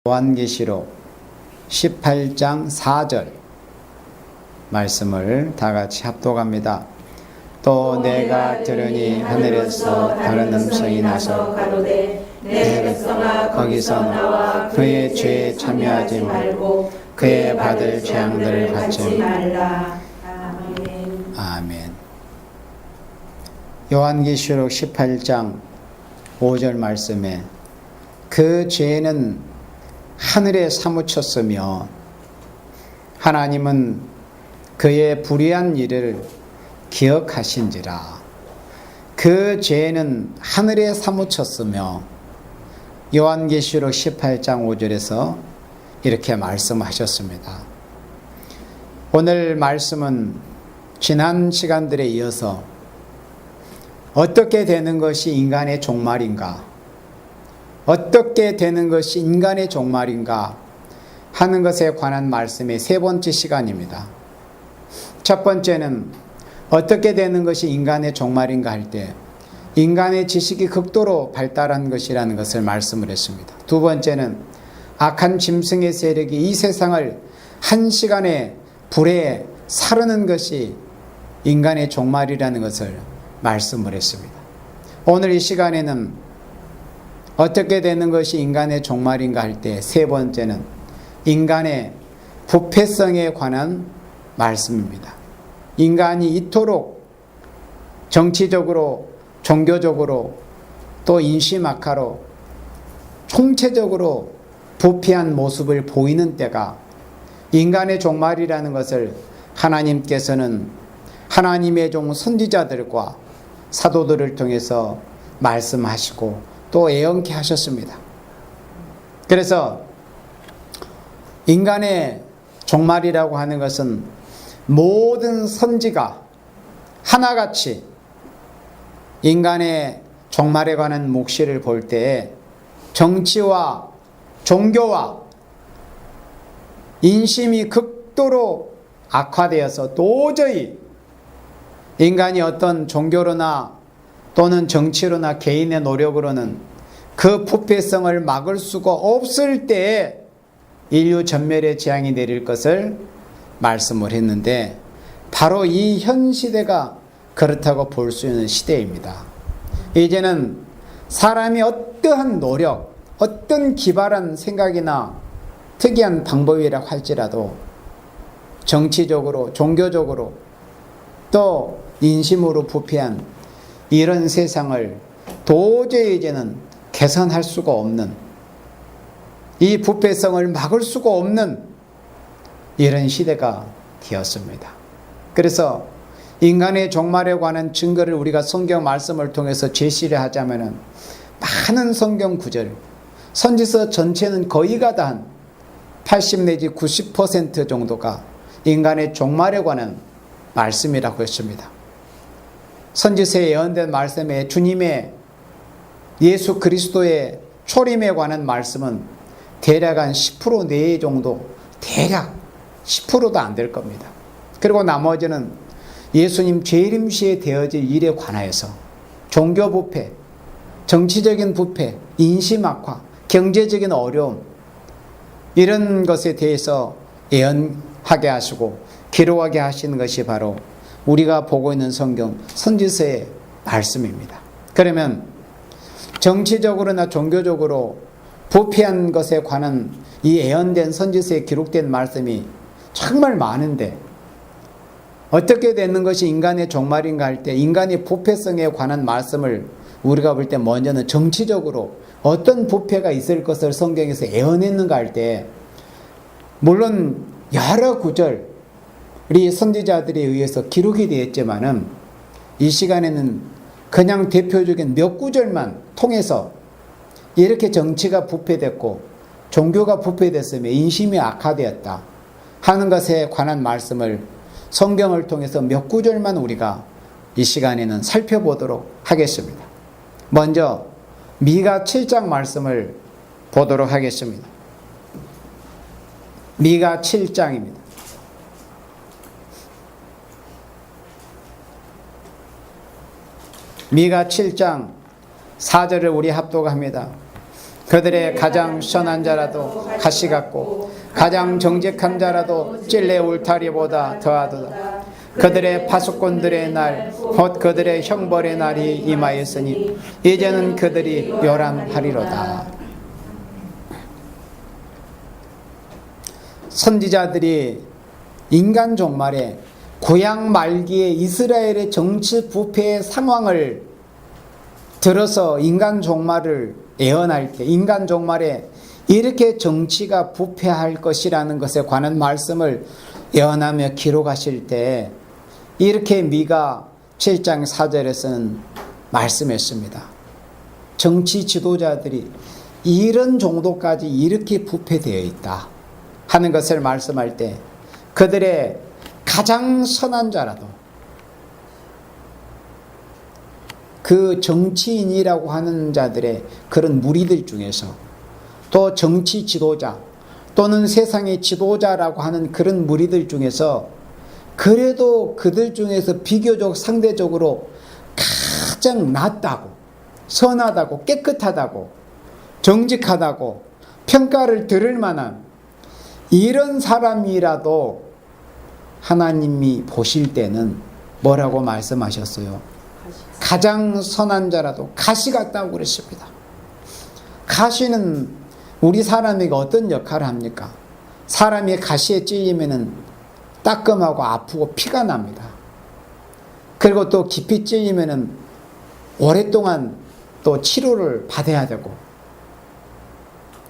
요한계시록 18장 4절 말씀을 다 같이 합독합니다. 또 내가 들으니 하늘에서 다른 음성이 나서 가로되 내 백성아 거기서 나와 그의 죄에 참여하지 말고 그의 받을 재앙들을 받지 말라. 아멘. 요한계시록 18장 5절 말씀에 그 죄는 하늘에 사무쳤으며 하나님은 그의 불의한 일을 기억하신지라. 그 죄는 하늘에 사무쳤으며 요한계시록 18장 5절에서 이렇게 말씀하셨습니다. 오늘 말씀은 지난 시간들에 이어서 어떻게 되는 것이 인간의 종말인가, 어떻게 되는 것이 인간의 종말인가 하는 것에 관한 말씀의 세 번째 시간입니다. 첫 번째는 어떻게 되는 것이 인간의 종말인가 할 때 인간의 지식이 극도로 발달한 것이라는 것을 말씀을 했습니다. 두 번째는 악한 짐승의 세력이 이 세상을 한시간에 불에 사르는 것이 인간의 종말이라는 것을 말씀을 했습니다. 오늘 이 시간에는 어떻게 되는 것이 인간의 종말인가 할 때 세 번째는 인간의 부패성에 관한 말씀입니다. 인간이 이토록 정치적으로, 종교적으로, 또 인심악화로 총체적으로 부패한 모습을 보이는 때가 인간의 종말이라는 것을 하나님께서는 하나님의 종 선지자들과 사도들을 통해서 말씀하시고 또 애언케 하셨습니다. 그래서 인간의 종말이라고 하는 것은 모든 선지가 하나같이 인간의 종말에 관한 묵시를 볼 때에 정치와 종교와 인심이 극도로 악화되어서 도저히 인간이 어떤 종교로나 또는 정치로나 개인의 노력으로는 그 부패성을 막을 수가 없을 때에 인류 전멸의 재앙이 내릴 것을 말씀을 했는데 바로 이 현 시대가 그렇다고 볼 수 있는 시대입니다. 이제는 사람이 어떠한 노력, 어떤 기발한 생각이나 특이한 방법이라고 할지라도 정치적으로, 종교적으로 또 인심으로 부패한 이런 세상을 도저히 이제는 개선할 수가 없는, 이 부패성을 막을 수가 없는 이런 시대가 되었습니다. 그래서 인간의 종말에 관한 증거를 우리가 성경 말씀을 통해서 제시를 하자면 많은 성경 구절, 선지서 전체는 거의가 다 한 80 내지 90% 정도가 인간의 종말에 관한 말씀이라고 했습니다. 선지서에 예언된 말씀에 주님의 예수 그리스도의 초림에 관한 말씀은 대략 한 10% 내외 정도, 대략 10%도 안 될 겁니다. 그리고 나머지는 예수님 재림 시에 되어질 일에 관하여서 종교 부패, 정치적인 부패, 인심 악화, 경제적인 어려움, 이런 것에 대해서 예언하게 하시고 기록하게 하시는 것이 바로 우리가 보고 있는 성경 선지서의 말씀입니다. 그러면 정치적으로나 종교적으로 부패한 것에 관한 이 예언된 선지서에 기록된 말씀이 정말 많은데 어떻게 되는 것이 인간의 종말인가 할 때 인간의 부패성에 관한 말씀을 우리가 볼 때 먼저는 정치적으로 어떤 부패가 있을 것을 성경에서 예언했는가 할 때 물론 여러 구절 우리 선지자들에 의해서 기록이 되었지만은 이 시간에는 그냥 대표적인 몇 구절만 통해서 이렇게 정치가 부패됐고 종교가 부패됐으며 인심이 악화되었다 하는 것에 관한 말씀을 성경을 통해서 몇 구절만 우리가 이 시간에는 살펴보도록 하겠습니다. 먼저 미가 7장 말씀을 보도록 하겠습니다. 미가 7장입니다. 미가 7장 4절을 우리 합독합니다. 그들의 가장 선한 자라도 가시 같고 가장 정직한 자라도 찔레 울타리보다 더하도다. 그들의 파수꾼들의 날 곧 그들의 형벌의 날이 임하였으니 이제는 그들이 요란하리로다. 선지자들이 인간 종말에 구약 말기에 이스라엘의 정치 부패의 상황을 들어서 인간 종말을 예언할 때, 인간 종말에 이렇게 정치가 부패할 것이라는 것에 관한 말씀을 예언하며 기록하실 때 이렇게 미가 7장 4절에서는 말씀했습니다. 정치 지도자들이 이런 정도까지 이렇게 부패되어 있다 하는 것을 말씀할 때 그들의 가장 선한 자라도 그 정치인이라고 하는 자들의 그런 무리들 중에서 또 정치 지도자 또는 세상의 지도자라고 하는 그런 무리들 중에서 그래도 그들 중에서 비교적 상대적으로 가장 낫다고 선하다고 깨끗하다고 정직하다고 평가를 들을 만한 이런 사람이라도 하나님이 보실 때는 뭐라고 말씀하셨어요? 가장 선한 자라도 가시 같다고 그랬습니다. 가시는 우리 사람에게 어떤 역할을 합니까? 사람이 가시에 찔리면은 따끔하고 아프고 피가 납니다. 그리고 또 깊이 찔리면은 오랫동안 또 치료를 받아야 되고,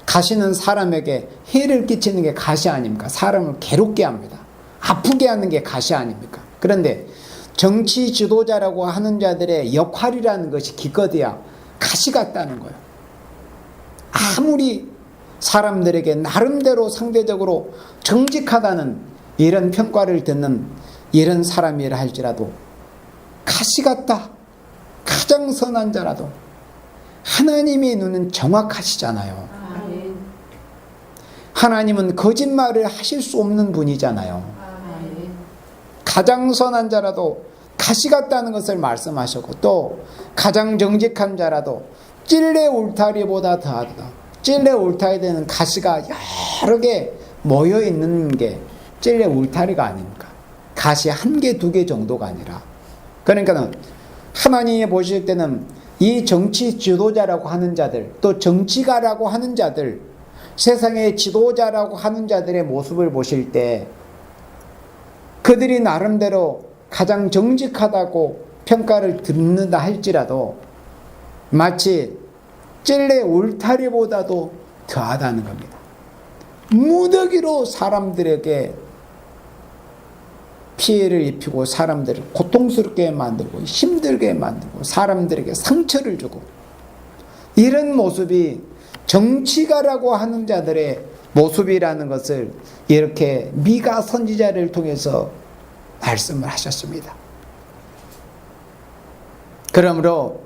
가시는 사람에게 해를 끼치는 게 가시 아닙니까? 사람을 괴롭게 합니다. 아프게 하는 게 가시 아닙니까? 그런데 정치 지도자라고 하는 자들의 역할이라는 것이 기껏해야 가시 같다는 거예요. 아무리 사람들에게 나름대로 상대적으로 정직하다는 이런 평가를 듣는 이런 사람이라 할지라도 가시 같다, 가장 선한 자라도 하나님의 눈은 정확하시잖아요. 하나님은 거짓말을 하실 수 없는 분이잖아요. 가장 선한 자라도 가시 같다는 것을 말씀하셨고, 또 가장 정직한 자라도 찔레 울타리보다 더하다. 찔레 울타리에는 가시가 여러 개 모여 있는 게 찔레 울타리가 아닙니까? 가시 한 개, 두 개 정도가 아니라. 그러니까 하나님이 보실 때는 이 정치 지도자라고 하는 자들, 또 정치가라고 하는 자들, 세상의 지도자라고 하는 자들의 모습을 보실 때 그들이 나름대로 가장 정직하다고 평가를 듣는다 할지라도 마치 찔레 울타리보다도 더하다는 겁니다. 무더기로 사람들에게 피해를 입히고 사람들을 고통스럽게 만들고 힘들게 만들고 사람들에게 상처를 주고, 이런 모습이 정치가라고 하는 자들의 모습이라는 것을 이렇게 미가 선지자를 통해서 말씀을 하셨습니다. 그러므로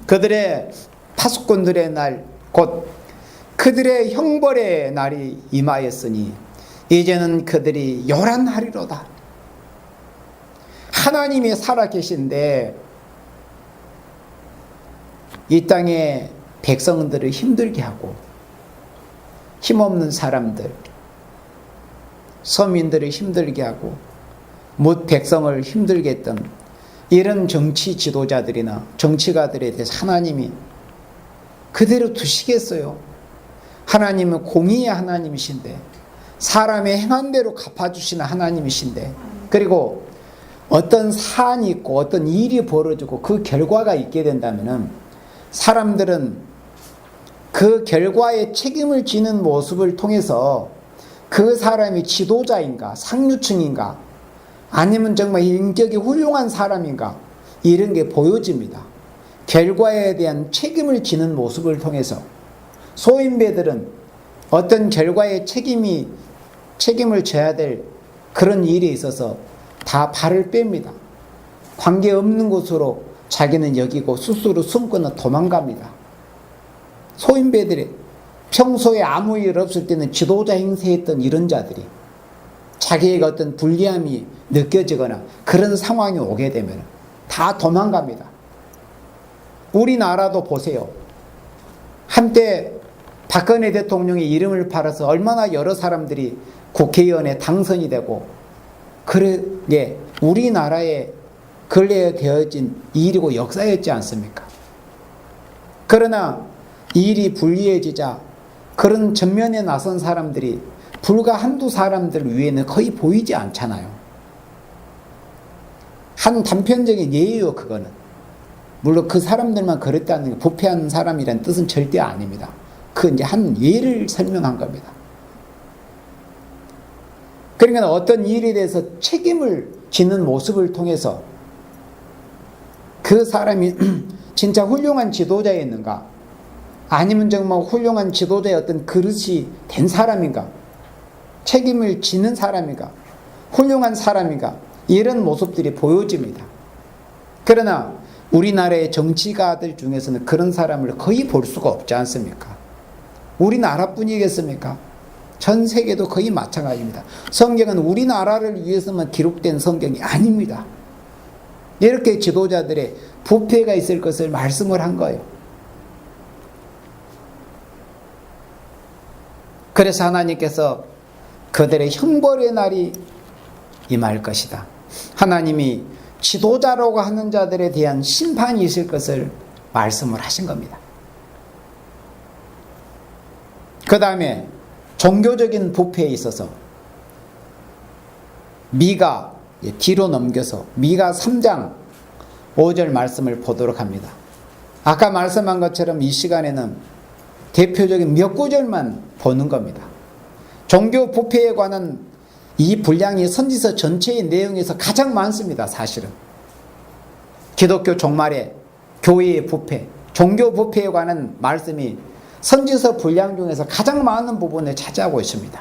그들의 파수꾼들의 날, 곧 그들의 형벌의 날이 임하였으니 이제는 그들이 요란하리로다. 하나님이 살아계신데 이 땅에 백성들을 힘들게 하고 힘없는 사람들, 서민들을 힘들게 하고 못 백성을 힘들게 했던 이런 정치 지도자들이나 정치가들에 대해서 하나님이 그대로 두시겠어요? 하나님은 공의의 하나님이신데, 사람의 행한 대로 갚아주시는 하나님이신데, 그리고 어떤 사안이 있고 어떤 일이 벌어지고 그 결과가 있게 된다면 사람들은 그 결과에 책임을 지는 모습을 통해서 그 사람이 지도자인가 상류층인가 아니면 정말 인격이 훌륭한 사람인가 이런 게 보여집니다. 결과에 대한 책임을 지는 모습을 통해서 소인배들은 어떤 결과에 책임을 져야 될 그런 일에 있어서 다 발을 뺍니다. 관계없는 곳으로 자기는 여기고 스스로 숨거나 도망갑니다. 소인배들이 평소에 아무 일 없을 때는 지도자 행세했던 이런 자들이 자기에게 어떤 불리함이 느껴지거나 그런 상황이 오게 되면 다 도망갑니다. 우리나라도 보세요. 한때 박근혜 대통령의 이름을 팔아서 얼마나 여러 사람들이 국회의원에 당선이 되고, 그게 우리나라에 근래에 되어진 일이고 역사였지 않습니까? 그러나 이 일이 불리해지자 그런 전면에 나선 사람들이 불과 한두 사람들 위에는 거의 보이지 않잖아요. 한 단편적인 예예요, 그거는. 물론 그 사람들만 그랬다는 게 부패한 사람이라는 뜻은 절대 아닙니다. 그 이제 한 예를 설명한 겁니다. 그러니까 어떤 일에 대해서 책임을 지는 모습을 통해서 그 사람이 진짜 훌륭한 지도자였는가, 아니면 정말 훌륭한 지도자의 어떤 그릇이 된 사람인가, 책임을 지는 사람인가, 훌륭한 사람인가, 이런 모습들이 보여집니다. 그러나 우리나라의 정치가들 중에서는 그런 사람을 거의 볼 수가 없지 않습니까? 우리나라뿐이겠습니까? 전 세계도 거의 마찬가지입니다. 성경은 우리나라를 위해서만 기록된 성경이 아닙니다. 이렇게 지도자들의 부패가 있을 것을 말씀을 한 거예요. 그래서 하나님께서 그들의 형벌의 날이 임할 것이다. 하나님이 지도자라고 하는 자들에 대한 심판이 있을 것을 말씀을 하신 겁니다. 그 다음에 종교적인 부패에 있어서 미가 뒤로 넘겨서 미가 3장 5절 말씀을 보도록 합니다. 아까 말씀한 것처럼 이 시간에는 대표적인 몇 구절만 보는 겁니다. 종교 부패에 관한 이 분량이 선지서 전체의 내용에서 가장 많습니다. 사실은 기독교 종말에 교회의 부패, 종교 부패에 관한 말씀이 선지서 분량 중에서 가장 많은 부분을 차지하고 있습니다.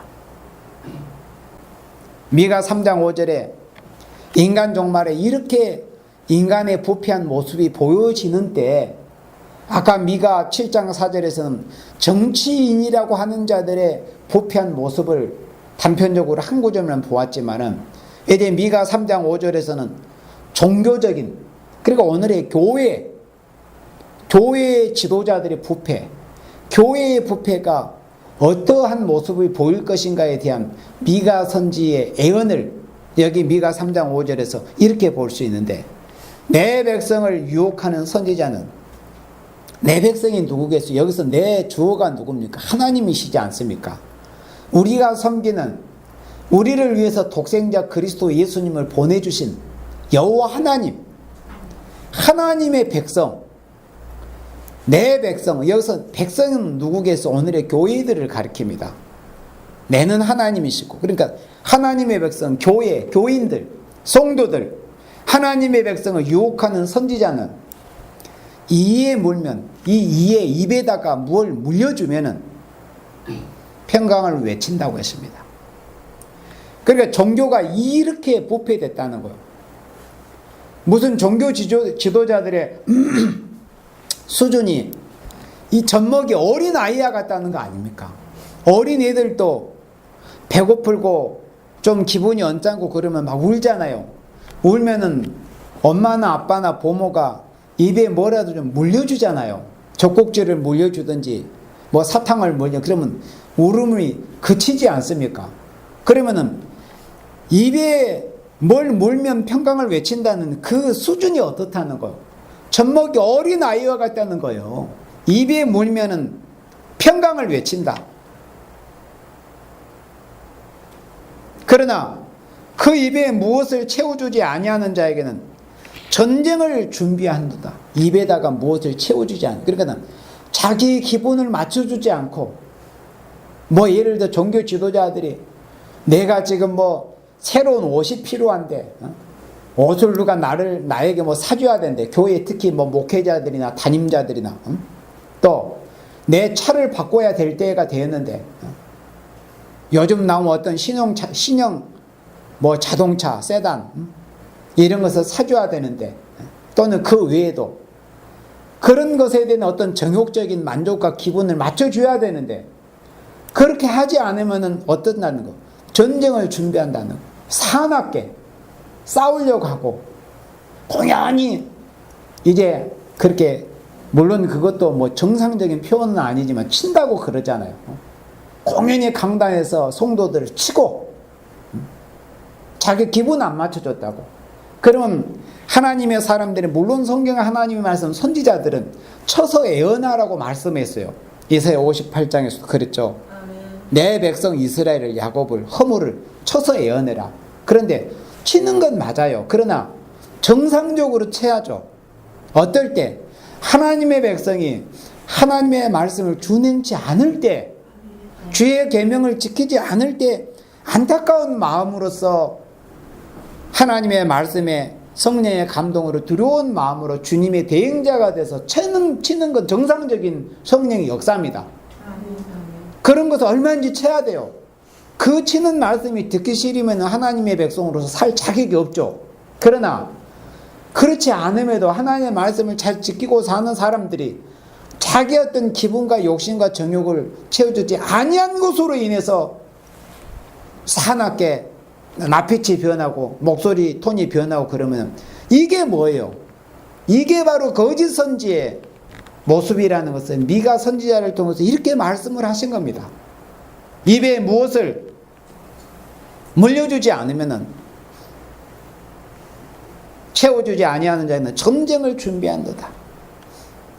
미가 3장 5절에 인간 종말에 이렇게 인간의 부패한 모습이 보여지는 때, 아까 미가 7장 4절에서는 정치인이라고 하는 자들의 부패한 모습을 단편적으로 한 구절만 보았지만은, 이제 미가 3장 5절에서는 종교적인, 그리고 오늘의 교회의 지도자들의 부패, 교회의 부패가 어떠한 모습을 보일 것인가에 대한 미가 선지의 예언을 여기 미가 3장 5절에서 이렇게 볼 수 있는데, 내 백성을 유혹하는 선지자는, 내 백성이 누구겠어요? 여기서 내 주어가 누굽니까? 하나님이시지 않습니까? 우리가 섬기는, 우리를 위해서 독생자 그리스도 예수님을 보내주신 여호와 하나님, 하나님의 백성, 내 백성, 여기서 백성은 누구겠어? 오늘의 교회들을 가리킵니다. 내는 하나님이시고, 그러니까 하나님의 백성, 교회, 교인들, 성도들, 하나님의 백성을 유혹하는 선지자는 이에 물면, 이 이에 입에다가 뭘 물려주면은 평강을 외친다고 했습니다. 그러니까 종교가 이렇게 부패됐다는 거예요. 무슨 종교 지도자들의 수준이 이 젖먹이 어린 아이와 같다는 거 아닙니까? 어린 애들도 배고플고 좀 기분이 언짢고 그러면 막 울잖아요. 울면은 엄마나 아빠나 부모가 입에 뭐라도 좀 물려주잖아요. 젖꼭지를 물려주든지 뭐 사탕을 물려, 그러면 울음이 그치지 않습니까? 그러면은 입에 뭘 물면 평강을 외친다는 그 수준이 어떻다는 거예요. 젖먹이 어린 아이와 같다는 거예요. 입에 물면은 평강을 외친다. 그러나 그 입에 무엇을 채워주지 아니하는 자에게는 전쟁을 준비한다. 입에다가 무엇을 채워주지 않는. 그러니까 자기 기분을 맞춰주지 않고, 뭐 예를 들어 종교 지도자들이 내가 지금 뭐 새로운 옷이 필요한데 옷을 누가 나에게 뭐 사줘야 되는데, 교회 특히 뭐 목회자들이나 담임자들이나 또 내 차를 바꿔야 될 때가 되었는데, 요즘 나온 어떤 신형 뭐 자동차, 세단 이런 것을 사줘야 되는데, 또는 그 외에도 그런 것에 대한 어떤 정욕적인 만족과 기분을 맞춰줘야 되는데, 그렇게 하지 않으면 어떻다는 거? 전쟁을 준비한다는 거. 사납게 싸우려고 하고 공연히 이제 그렇게 물론 그것도 뭐 정상적인 표현은 아니지만 친다고 그러잖아요. 공연히 강단에서 성도들을 치고 자기 기분 안 맞춰줬다고. 그러면 하나님의 사람들이, 물론 성경 하나님의 말씀 선지자들은 쳐서 애언하라고 말씀했어요. 이사야 58장에서도 그랬죠. 내 백성 이스라엘을, 야곱을, 허물을 쳐서 애언해라. 그런데 치는 건 맞아요. 그러나 정상적으로 쳐야죠. 어떨 때? 하나님의 백성이 하나님의 말씀을 준행치 않을 때, 주의 계명을 지키지 않을 때 안타까운 마음으로서 하나님의 말씀에 성령의 감동으로 두려운 마음으로 주님의 대행자가 돼서 치는 건 정상적인 성령의 역사입니다. 그런 것을 얼마인지 쳐야 돼요. 그 치는 말씀이 듣기 싫으면 하나님의 백성으로서 살 자격이 없죠. 그러나 그렇지 않음에도 하나님의 말씀을 잘 지키고 사는 사람들이 자기 어떤 기분과 욕심과 정욕을 채워주지 아니한 것으로 인해서 사납게 낯빛이 변하고 목소리 톤이 변하고 그러면 이게 뭐예요? 이게 바로 거짓 선지의 모습이라는 것은 미가 선지자를 통해서 이렇게 말씀을 하신 겁니다. 입에 무엇을 물려주지 않으면 채워주지 아니하는 자에는 전쟁을 준비한도다.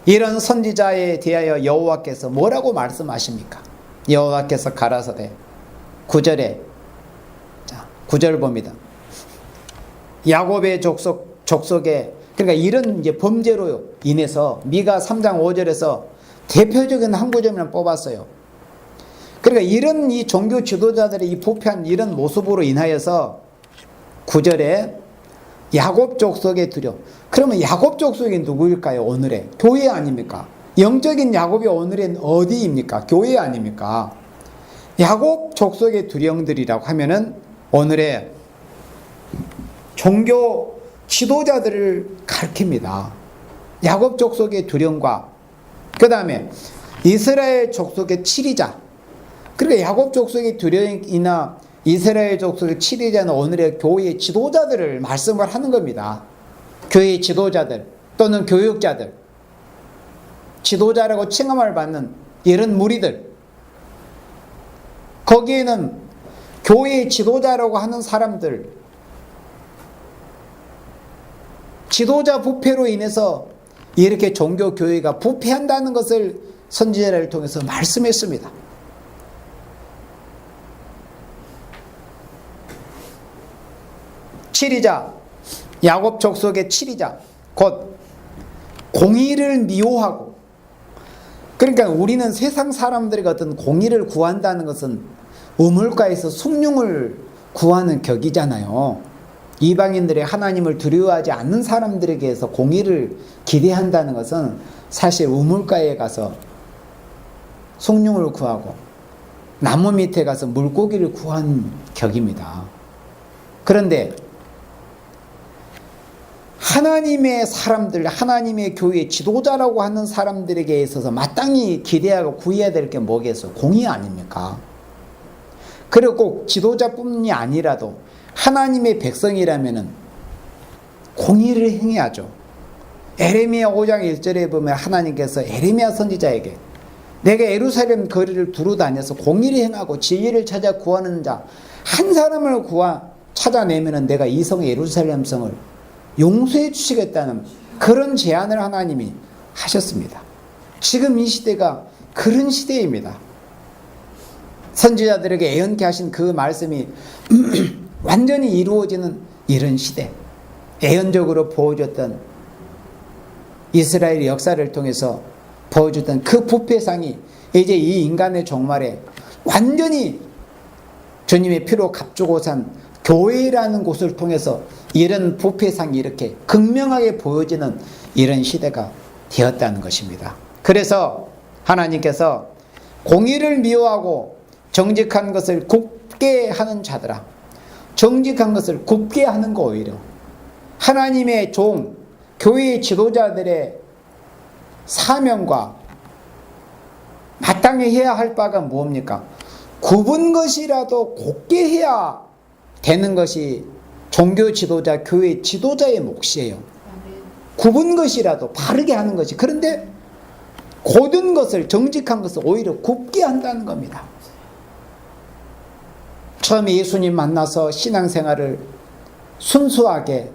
이런 선지자에 대하여 여호와께서 뭐라고 말씀하십니까? 여호와께서 가라사대 9절에, 자 9절 봅니다. 야곱의 족속에, 그러니까 이런 이제 범죄로 인해서 미가 3장 5절에서 대표적인 한 구절만 뽑았어요. 그러니까 이런 이 종교 지도자들의 이 부패한 이런 모습으로 인하여서 9절에 야곱 족속의 두려. 그러면 야곱 족속이 누구일까요? 오늘의 교회 아닙니까? 영적인 야곱이 오늘은 어디입니까? 교회 아닙니까? 야곱 족속의 두령들이라고 하면은 오늘의 종교 지도자들을 가리킵니다. 야곱 족속의 두령과 그 다음에 이스라엘 족속의 치리자. 그러니까 야곱 족속의 두령이나 이스라엘 족속의 치리자는 오늘의 교회의 지도자들을 말씀을 하는 겁니다. 교회의 지도자들 또는 교육자들, 지도자라고 칭함을 받는 이런 무리들, 거기에는 교회의 지도자라고 하는 사람들, 지도자 부패로 인해서 이렇게 종교 교회가 부패한다는 것을 선지자를 통해서 말씀했습니다. 치리자, 야곱 족속의 치리자, 곧 공의를 미워하고, 그러니까 우리는 세상 사람들의 어떤 공의를 구한다는 것은 우물가에서 숭늉을 구하는 격이잖아요. 이방인들의 하나님을 두려워하지 않는 사람들에게서 공의를 기대한다는 것은 사실 우물가에 가서 숭늉을 구하고 나무 밑에 가서 물고기를 구하는 격입니다. 그런데 하나님의 사람들, 하나님의 교회 지도자라고 하는 사람들에게 있어서 마땅히 기대하고 구해야 될 게 뭐겠어요? 공의 아닙니까? 그리고 꼭 지도자뿐이 아니라도 하나님의 백성이라면 공의를 행해야죠. 에레미야 5장 1절에 보면 하나님께서 에레미야 선지자에게 내가 예루살렘 거리를 두루 다녀서 공의를 행하고 진리를 찾아 구하는 자 한 사람을 찾아내면 내가 이 성 예루살렘 성을 용서해 주시겠다는 그런 제안을 하나님이 하셨습니다. 지금 이 시대가 그런 시대입니다. 선지자들에게 애언케 하신 그 말씀이 완전히 이루어지는 이런 시대, 애언적으로 보여줬던 이스라엘 역사를 통해서 보여줬던 그 부패상이 이제 이 인간의 종말에 완전히 주님의 피로 값주고 산 교회라는 곳을 통해서 이런 부패상이 이렇게 극명하게 보여지는 이런 시대가 되었다는 것입니다. 그래서 하나님께서 공의를 미워하고 정직한 것을 굽게 하는 자들아, 정직한 것을 굽게 하는 거 오히려 하나님의 종, 교회의 지도자들의 사명과 마땅히 해야 할 바가 무엇입니까? 굽은 것이라도 곱게 해야 되는 것이 종교 지도자, 교회 지도자의 몫이에요. 굽은 것이라도 바르게 하는 것이. 그런데 고든 것을, 정직한 것을 오히려 굽게 한다는 겁니다. 처음에 예수님 만나서 신앙생활을 순수하게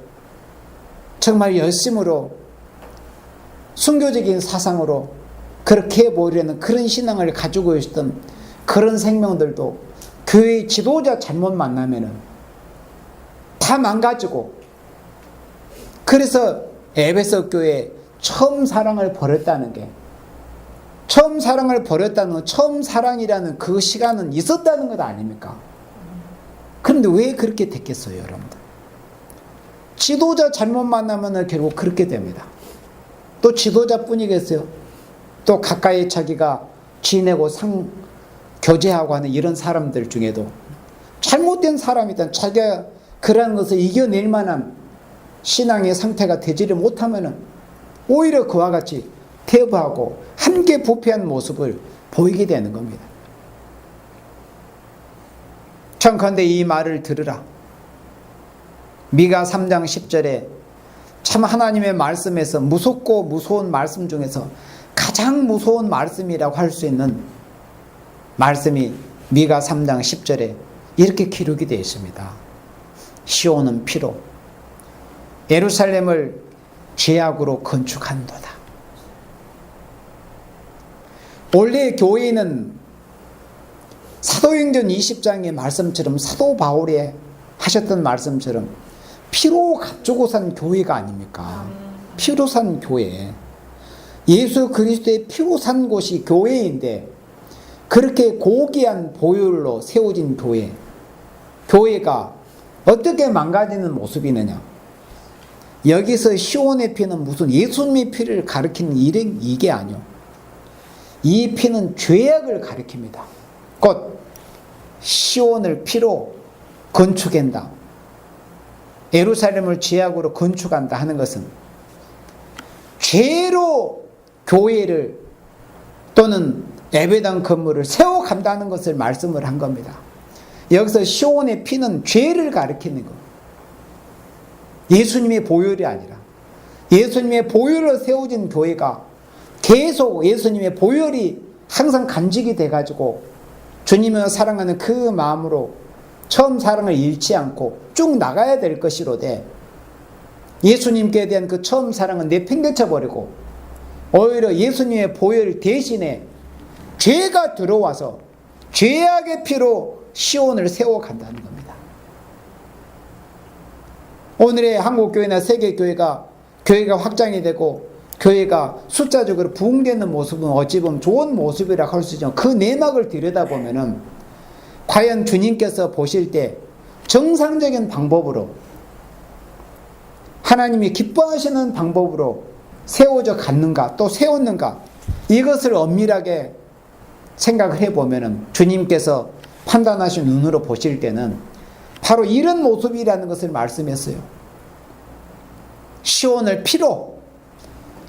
정말 열심으로 순교적인 사상으로 그렇게 보이려는 그런 신앙을 가지고 있었던 그런 생명들도 교회의 지도자 잘못 만나면은 다 망가지고, 그래서 에베소 교회에 처음 사랑을 버렸다는 게, 처음 사랑을 버렸다는 건 처음 사랑이라는 그 시간은 있었다는 것 아닙니까? 그런데 왜 그렇게 됐겠어요, 여러분들? 지도자 잘못 만나면 결국 그렇게 됩니다. 또 지도자뿐이겠어요? 또 가까이 자기가 지내고 교제하고 하는 이런 사람들 중에도 잘못된 사람이든 자기가 그런 것을 이겨낼 만한 신앙의 상태가 되지를 못하면 오히려 그와 같이 퇴보하고 한계 부패한 모습을 보이게 되는 겁니다. 청컨대 이 말을 들으라. 미가 3장 10절에 참 하나님의 말씀에서 무섭고 무서운 말씀 중에서 가장 무서운 말씀이라고 할 수 있는 말씀이 미가 3장 10절에 이렇게 기록이 되어 있습니다. 시온은 피로 예루살렘을 죄악으로 건축한도다. 원래 교회는 사도행전 20장의 말씀처럼 사도 바울이 하셨던 말씀처럼 피로 값주고 산 교회가 아닙니까? 피로 산 교회. 예수 그리스도의 피로 산 곳이 교회인데 그렇게 고귀한 보혈로 세워진 교회가 어떻게 망가지는 모습이느냐? 여기서 시온의 피는 무슨 예수님의 피를 가리키는 이게 아니요. 이 피는 죄악을 가리킵니다. 곧 시온을 피로 건축한다. 예루살렘을 죄악으로 건축한다 하는 것은 죄로 교회를 또는 예배당 건물을 세워간다는 것을 말씀을 한 겁니다. 여기서 시온의 피는 죄를 가리키는 것. 예수님의 보혈이 아니라 예수님의 보혈로 세워진 교회가 계속 예수님의 보혈이 항상 간직이 돼가지고 주님을 사랑하는 그 마음으로 처음 사랑을 잃지 않고 쭉 나가야 될 것이로되 예수님께 대한 그 처음 사랑은 내팽개쳐 버리고 오히려 예수님의 보혈 대신에 죄가 들어와서 죄악의 피로 시온을 세워간다는 겁니다. 오늘의 한국교회나 세계교회가 확장이 되고 교회가 숫자적으로 부흥되는 모습은 어찌 보면 좋은 모습이라고 할 수 있지만 그 내막을 들여다보면은 과연 주님께서 보실 때 정상적인 방법으로 하나님이 기뻐하시는 방법으로 세워져 갔는가 또 세웠는가 이것을 엄밀하게 생각을 해보면은 주님께서 판단하신 눈으로 보실 때는 바로 이런 모습이라는 것을 말씀했어요. 시온을 피로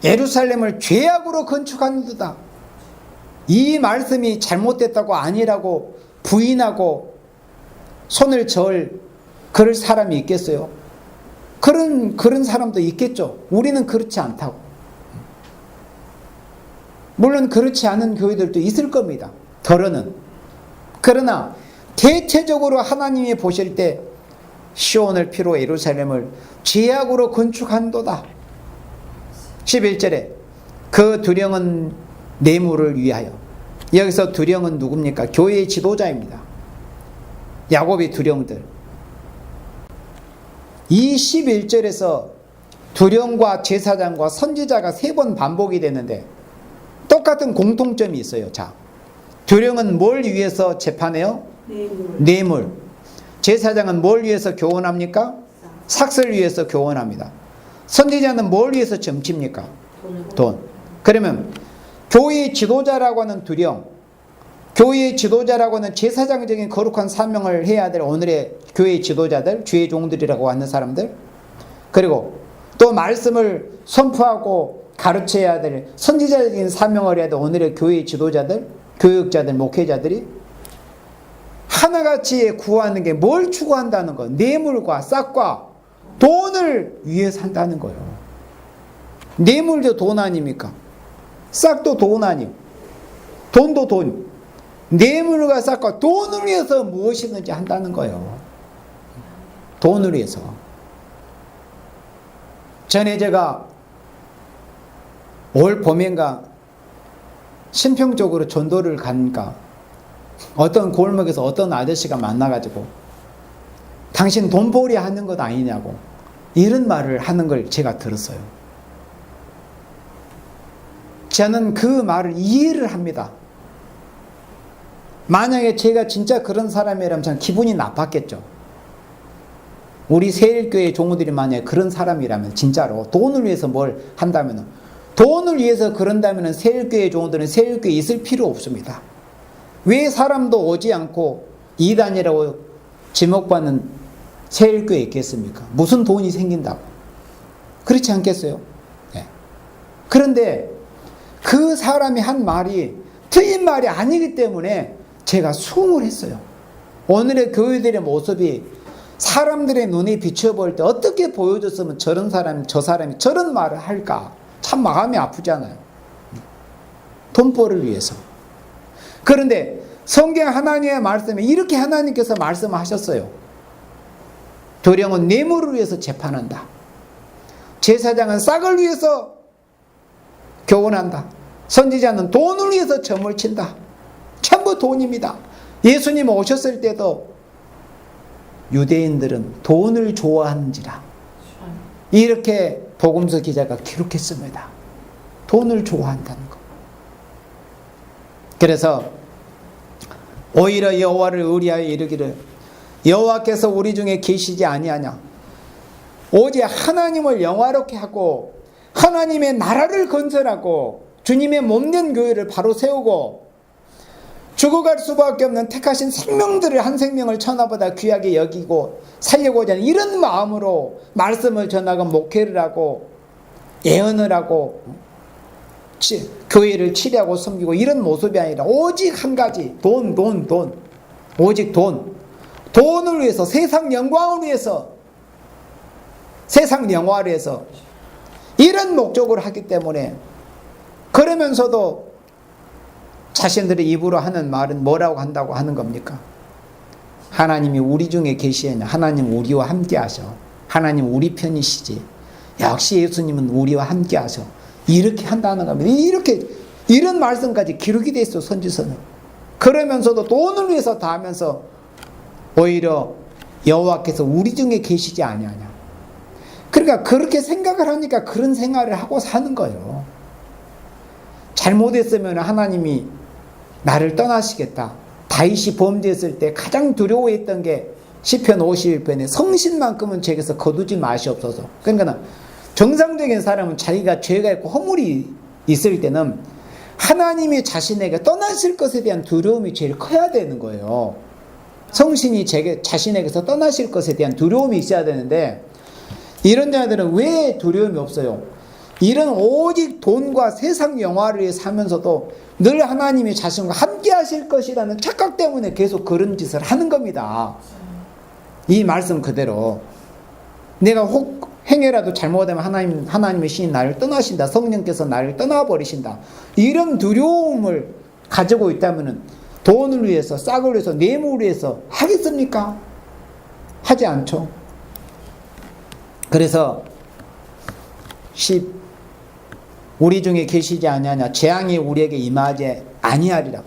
예루살렘을 죄악으로 건축하는도다. 이 말씀이 잘못됐다고 아니라고 부인하고 손을 그럴 사람이 있겠어요? 그런 사람도 있겠죠. 우리는 그렇지 않다고. 물론 그렇지 않은 교회들도 있을 겁니다. 그러나 대체적으로 하나님이 보실 때 시온을 피로 예루살렘을 죄악으로 건축한도다. 11절에 그 두령은 뇌물을 위하여. 여기서 두령은 누굽니까? 교회의 지도자입니다. 야곱의 두령들. 이 11절에서 두령과 제사장과 선지자가 3번 반복이 되는데 똑같은 공통점이 있어요. 자, 두령은 뭘 위해서 재판해요? 뇌물. 제사장은 뭘 위해서 교훈합니까? 삭슬 위해서 교훈합니다. 선지자는 뭘 위해서 점칩니까? 돈. 그러면 교회의 지도자라고 하는 두령, 교회의 지도자라고 하는 제사장적인 거룩한 사명을 해야 될 오늘의 교회의 지도자들, 주의 종들이라고 하는 사람들, 그리고 또 말씀을 선포하고 가르쳐야 될 선지자적인 사명을 해야 될 오늘의 교회의 지도자들, 교육자들, 목회자들이 하나같이 구하는 게 뭘 추구한다는 거? 뇌물과 싹과 돈을 위해서 한다는 거예요. 뇌물도 돈 아닙니까? 싹도 돈 아니고 돈도 돈. 뇌물과 싹과 돈을 위해서 무엇이든지 한다는 거예요. 돈을 위해서. 전에 제가 올 봄인가 신평 쪽으로 전도를 가니까 어떤 골목에서 어떤 아저씨가 만나가지고 당신 돈벌이 하는 것 아니냐고 이런 말을 하는 걸 제가 들었어요. 저는 그 말을 이해를 합니다. 만약에 제가 진짜 그런 사람이라면 저는 기분이 나빴겠죠. 우리 세일교회 종우들이 만약에 그런 사람이라면 진짜로 돈을 위해서 뭘 한다면, 돈을 위해서 그런다면 세일교회 종우들은 세일교회에 있을 필요 없습니다. 왜 사람도 오지 않고 이단이라고 지목받는 세일교회에 있겠습니까? 무슨 돈이 생긴다고. 그렇지 않겠어요? 네. 그런데 그 사람이 한 말이 틀린 말이 아니기 때문에 제가 수긍을 했어요. 오늘의 교회들의 모습이 사람들의 눈에 비춰볼 때 어떻게 보여줬으면 저런 사람이, 저 사람이 저런 말을 할까? 참 마음이 아프잖아요. 돈벌을 위해서. 그런데 성경 하나님의 말씀에 이렇게 하나님께서 말씀하셨어요. 도령은 뇌물을 위해서 재판한다. 제사장은 싹을 위해서 교훈한다. 선지자는 돈을 위해서 점을 친다. 전부 돈입니다. 예수님 오셨을 때도 유대인들은 돈을 좋아하는지라 이렇게 복음서 기자가 기록했습니다. 돈을 좋아한다는 것. 그래서 오히려 여호와를 의리하여 이르기를 여호와께서 우리 중에 계시지 아니하냐. 오직 하나님을 영화롭게 하고 하나님의 나라를 건설하고 주님의 몸된 교회를 바로 세우고 죽어갈 수밖에 없는 택하신 생명들을 한 생명을 천하보다 귀하게 여기고 살려고자 하는 이런 마음으로 말씀을 전하고 목회를 하고 예언을 하고 교회를 치료하고 섬기고 이런 모습이 아니라 오직 한 가지 돈. 오직 돈을 위해서 세상 영광을 위해서 세상 영화를 위해서 이런 목적으로 하기 때문에 그러면서도 자신들의 입으로 하는 말은 뭐라고 한다고 하는 겁니까? 하나님이 우리 중에 계시느냐. 하나님 우리와 함께 하셔. 하나님 우리 편이시지. 역시 예수님은 우리와 함께 하셔. 이렇게 한다는 겁니다. 이런 말씀까지 기록이 되어 있어, 선지서는. 그러면서도 돈을 위해서 다 하면서 오히려 여호와께서 우리 중에 계시지 아니하냐. 그러니까 그렇게 생각을 하니까 그런 생활을 하고 사는 거예요. 잘못했으면 하나님이 나를 떠나시겠다. 다윗이 범죄했을 때 가장 두려워했던 게 시편 51편에 성신만큼은 제게서 거두지 마시옵소서. 그러니까 정상적인 사람은 자기가 죄가 있고 허물이 있을 때는 하나님이 자신에게 떠나실 것에 대한 두려움이 제일 커야 되는 거예요. 성신이 자신에게서 떠나실 것에 대한 두려움이 있어야 되는데 이런 자들은 왜 두려움이 없어요? 이런 오직 돈과 세상 영화를 위해 사면서도 늘 하나님이 자신과 함께 하실 것이라는 착각 때문에 계속 그런 짓을 하는 겁니다. 이 말씀 그대로 내가 혹 행해라도 잘못하면 하나님의 신이 나를 떠나신다. 성령께서 나를 떠나버리신다. 이런 두려움을 가지고 있다면 돈을 위해서 싹을 위해서 뇌물을 위해서 하겠습니까? 하지 않죠. 그래서 우리 중에 계시지 아니하냐. 재앙이 우리에게 임하지 아니하리라.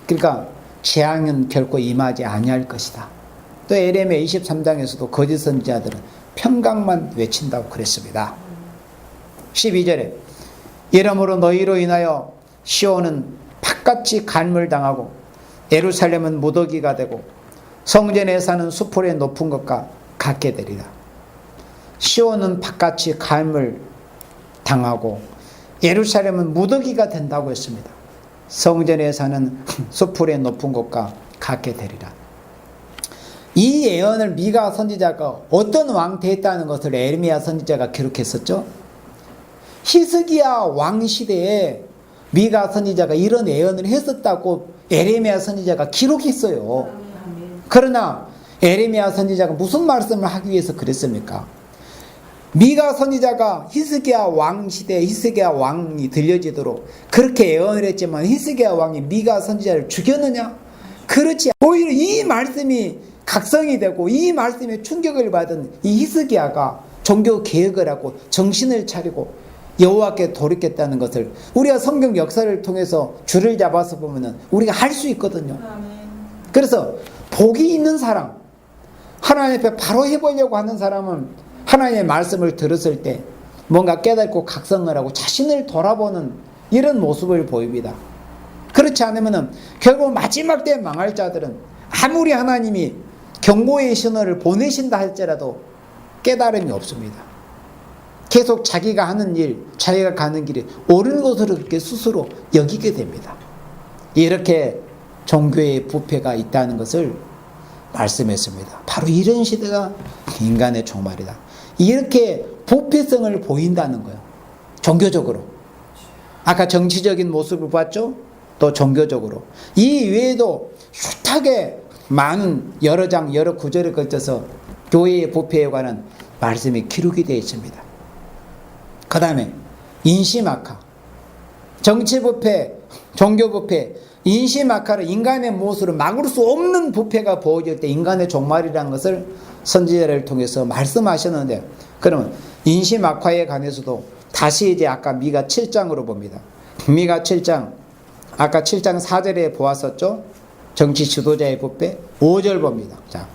그러니까 재앙은 결코 임하지 아니할 것이다. 또 에레미야 23장에서도 거짓 선지자들은 평강만 외친다고 그랬습니다. 12절에 이러므로 너희로 인하여 시온은 팥같이 간물당하고 예루살렘은 무더기가 되고 성전에 사는 수풀의 높은 것과 같게 되리라. 시온은 팥같이 간물 당하고 예루살렘은 무더기가 된다고 했습니다. 성전에 사는 수풀의 높은 곳과 같게 되리라. 이 예언을 미가 선지자가 어떤 왕 때 했다는 것을 에레미야 선지자가 기록했었죠. 히스기야 왕 시대에 미가 선지자가 이런 예언을 했었다고 에레미야 선지자가 기록했어요. 그러나 에레미야 선지자가 무슨 말씀을 하기 위해서 그랬습니까? 미가 선지자가 히스기야 왕 시대에 히스기야 왕이 들려지도록 그렇게 예언을 했지만 히스기야 왕이 미가 선지자를 죽였느냐? 그렇지. 오히려 이 말씀이 각성이 되고 이 말씀에 충격을 받은 이 히스기야가 종교 개혁을 하고 정신을 차리고 여호와께 돌이켰다는 것을 우리가 성경 역사를 통해서 줄을 잡아서 보면은 우리가 할 수 있거든요. 그래서 복이 있는 사람, 하나님 앞에 바로 해보려고 하는 사람은 하나님의 말씀을 들었을 때 뭔가 깨닫고 각성을 하고 자신을 돌아보는 이런 모습을 보입니다. 그렇지 않으면은 결국 마지막 때 망할 자들은 아무리 하나님이 경고의 신호를 보내신다 할지라도 깨달음이 없습니다. 계속 자기가 하는 일, 자기가 가는 길이 옳은 것으로 그렇게 스스로 여기게 됩니다. 이렇게 종교의 부패가 있다는 것을 말씀했습니다. 바로 이런 시대가 인간의 종말이다. 이렇게 부패성을 보인다는 거예요. 종교적으로. 아까 정치적인 모습을 봤죠? 또 종교적으로. 이 외에도 숱하게 많은 여러 장, 여러 구절에 걸쳐서 교회의 부패에 관한 말씀이 기록이 되어 있습니다. 그 다음에 인심악화, 정치부패, 종교부패, 인심악화를 인간의 모습으로 막을 수 없는 부패가 보여질 때 인간의 종말이라는 것을 선지자를 통해서 말씀하셨는데, 그러면 인심악화에 관해서도 다시 이제 아까 미가 7장으로 봅니다. 미가 7장, 아까 7장 4절에 보았었죠? 정치 지도자의 부패. 5절 봅니다. 자,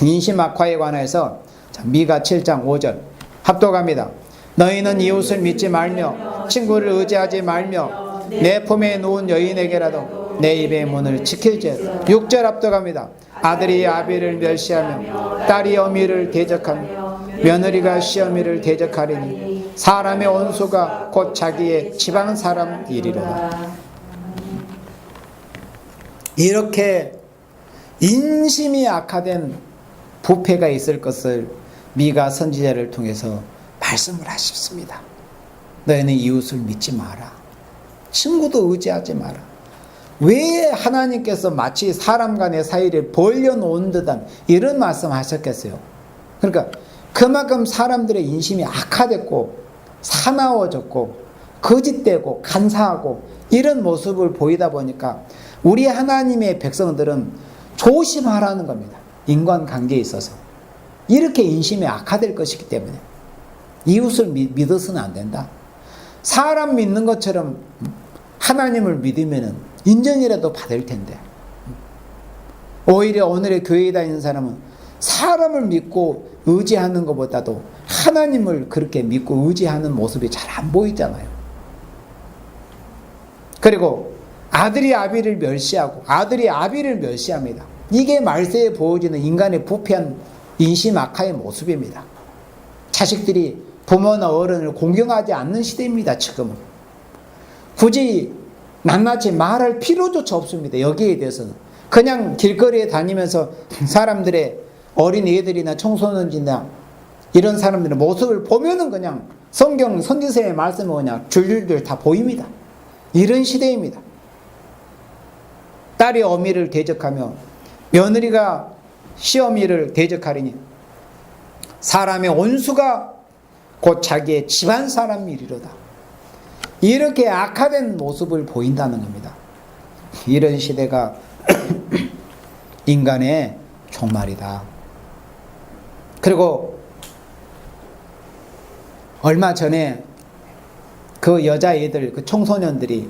인심악화에 관해서 미가 7장 5절 합독합니다. 너희는 이웃을 믿지 말며 친구를 의지하지 말며 내 품에 누운 여인에게라도 내 입의 문을 지킬지어다. 6절 합독합니다. 아들이 아비를 멸시하며 딸이 어미를 대적하며 며느리가 시어미를 대적하리니 사람의 원수가 곧 자기의 지방 사람이리로다. 이렇게 인심이 악화된 부패가 있을 것을 미가 선지자를 통해서 말씀을 하셨습니다. 너희는 이웃을 믿지 마라. 친구도 의지하지 마라. 왜 하나님께서 마치 사람 간의 사이를 벌려놓은 듯한 이런 말씀 하셨겠어요? 그러니까 그만큼 사람들의 인심이 악화됐고 사나워졌고 거짓되고 간사하고 이런 모습을 보이다 보니까 우리 하나님의 백성들은 조심하라는 겁니다. 인간관계에 있어서. 이렇게 인심이 악화될 것이기 때문에 이웃을 믿어서는 안 된다. 사람 믿는 것처럼 하나님을 믿으면 인정이라도 받을 텐데, 오히려 오늘의 교회에 다니는 사람은 사람을 믿고 의지하는 것보다도 하나님을 그렇게 믿고 의지하는 모습이 잘 안 보이잖아요. 그리고 아들이 아비를 멸시하고 아들이 아비를 멸시합니다. 이게 말세에 보여지는 인간의 부패한 인심 악화의 모습입니다. 자식들이 부모나 어른을 공경하지 않는 시대입니다. 지금은 굳이 낱낱이 말할 필요조차 없습니다. 여기에 대해서는 그냥 길거리에 다니면서 사람들의 어린 애들이나 청소년이나 이런 사람들의 모습을 보면은 그냥 성경 선지서의 말씀은 그냥 줄줄줄 다 보입니다. 이런 시대입니다. 딸이 어미를 대적하며 며느리가 시어미를 대적하리니 사람의 원수가 곧 자기의 집안 사람이리로다. 이렇게 악화된 모습을 보인다는 겁니다. 이런 시대가 인간의 종말이다. 그리고 얼마 전에 그 여자애들, 그 청소년들이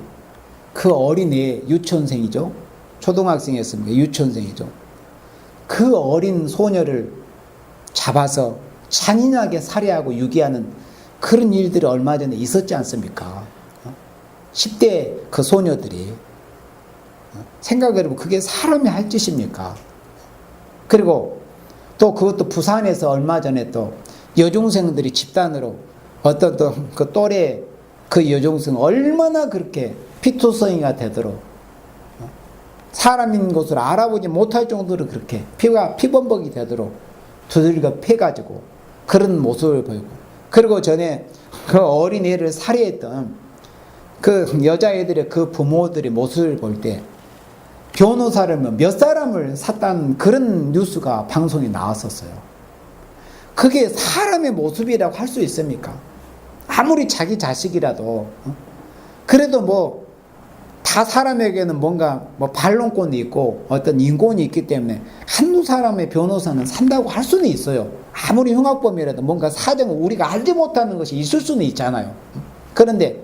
그 어린애 유치원생이죠. 초등학생이었습니다. 유치원생이죠. 그 어린 소녀를 잡아서 잔인하게 살해하고 유기하는 그런 일들이 얼마 전에 있었지 않습니까? 10대 그 소녀들이. 생각해보면 그게 사람이 할 짓입니까? 그리고 또 그것도 부산에서 얼마 전에 또 여중생들이 집단으로 어떤 또 그 또래 그 여중생 얼마나 그렇게 피투성이가 되도록 사람인 것을 알아보지 못할 정도로 그렇게 피범벅이 되도록 두들겨 패가지고 그런 모습을 보이고, 그리고 전에 그 어린애를 살해했던 그 여자애들의 그 부모들의 모습을 볼 때 변호사를 몇 사람을 샀다는 그런 뉴스가 방송에 나왔었어요. 그게 사람의 모습이라고 할 수 있습니까? 아무리 자기 자식이라도 그래도 뭐 다 사람에게는 뭔가 뭐 반론권이 있고 어떤 인권이 있기 때문에 한두 사람의 변호사는 산다고 할 수는 있어요. 아무리 흉악범이라도 뭔가 사정을 우리가 알지 못하는 것이 있을 수는 있잖아요. 그런데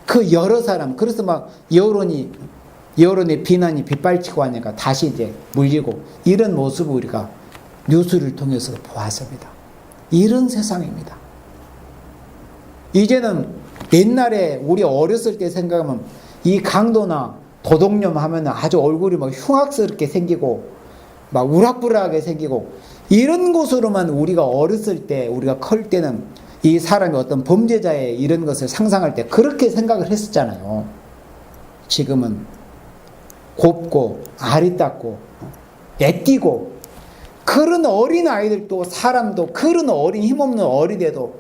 그 여러 사람, 그래서 막 여론의 비난이 빗발치고 하니까 다시 이제 물리고, 이런 모습을 우리가 뉴스를 통해서 보았습니다. 이런 세상입니다. 이제는 옛날에 우리 어렸을 때 생각하면 이 강도나 도둑놈 하면 아주 얼굴이 막 흉악스럽게 생기고 막 우락부락하게 생기고, 이런 것으로만 우리가 어렸을 때, 우리가 클 때는 이 사람이 어떤 범죄자의 이런 것을 상상할 때 그렇게 생각을 했었잖아요. 지금은 곱고 아리따고 애띠고, 그런 어린 아이들도 사람도 그런 어린 힘없는 어린애도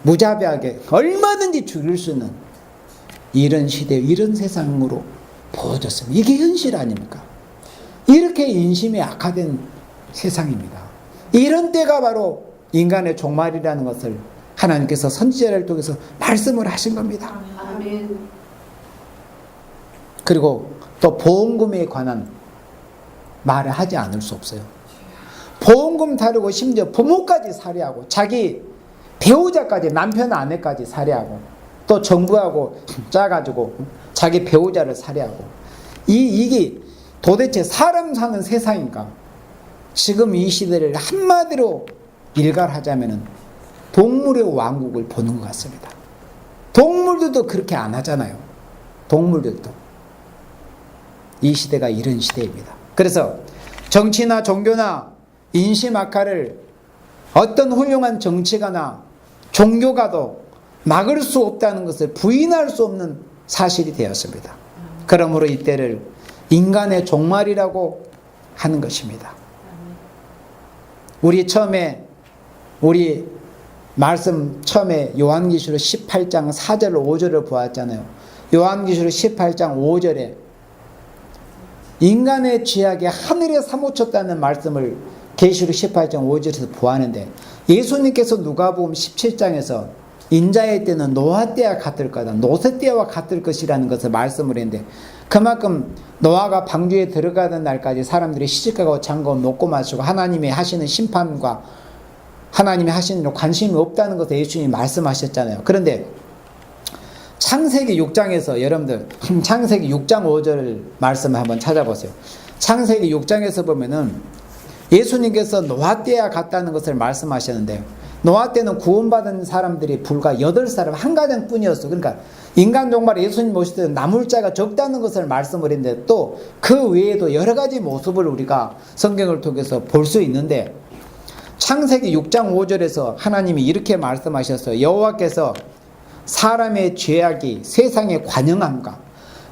무자비하게 얼마든지 죽일 수 있는 이런 시대, 이런 세상으로 보여졌습니다. 이게 현실 아닙니까? 이렇게 인심이 악화된 세상입니다. 이런 때가 바로 인간의 종말이라는 것을 하나님께서 선지자를 통해서 말씀을 하신 겁니다. 아멘. 그리고 또 보험금에 관한 말을 하지 않을 수 없어요. 보험금 다루고 심지어 부모까지 살해하고 자기 배우자까지, 남편 아내까지 살해하고, 또 정부하고 짜가지고 자기 배우자를 살해하고, 이게 도대체 사람 사는 세상인가? 지금 이 시대를 한마디로 일갈하자면은 동물의 왕국을 보는 것 같습니다. 동물들도 그렇게 안 하잖아요. 동물들도. 이 시대가 이런 시대입니다. 그래서 정치나 종교나 인심 악화를 어떤 훌륭한 정치가나 종교가도 막을 수 없다는 것을 부인할 수 없는 사실이 되었습니다. 그러므로 이때를 인간의 종말이라고 하는 것입니다. 우리 말씀 처음에 요한계시록 18장 4절 5절을 보았잖아요. 요한계시록 18장 5절에 인간의 죄악에 하늘에 사무쳤다는 말씀을 계시록 18장 5절에서 보았는데, 예수님께서 누가복음 17장에서 인자의 때는 노아 때와 같을 거다, 노새 때와 같을 것이라는 것을 말씀을 했는데, 그만큼 노아가 방주에 들어가던 날까지 사람들이 시집가고 장가고 먹고 마시고 하나님이 하시는 심판과 하나님이 하시는 일 관심이 없다는 것을 예수님이 말씀하셨잖아요. 그런데 창세기 6장에서, 여러분들 창세기 6장 5절 말씀을 한번 찾아보세요. 창세기 6장에서 보면은 예수님께서 노아 때와 같다는 것을 말씀하셨는데, 노아 때는 구원받은 사람들이 불과 8사람 한 가정 뿐이었어. 그러니까 인간 종말에 예수님 오실 때는 남을 자가 적다는 것을 말씀을 했는데, 또 그 외에도 여러 가지 모습을 우리가 성경을 통해서 볼 수 있는데, 창세기 6장 5절에서 하나님이 이렇게 말씀하셨어요. 여호와께서 사람의 죄악이 세상에 관영함과,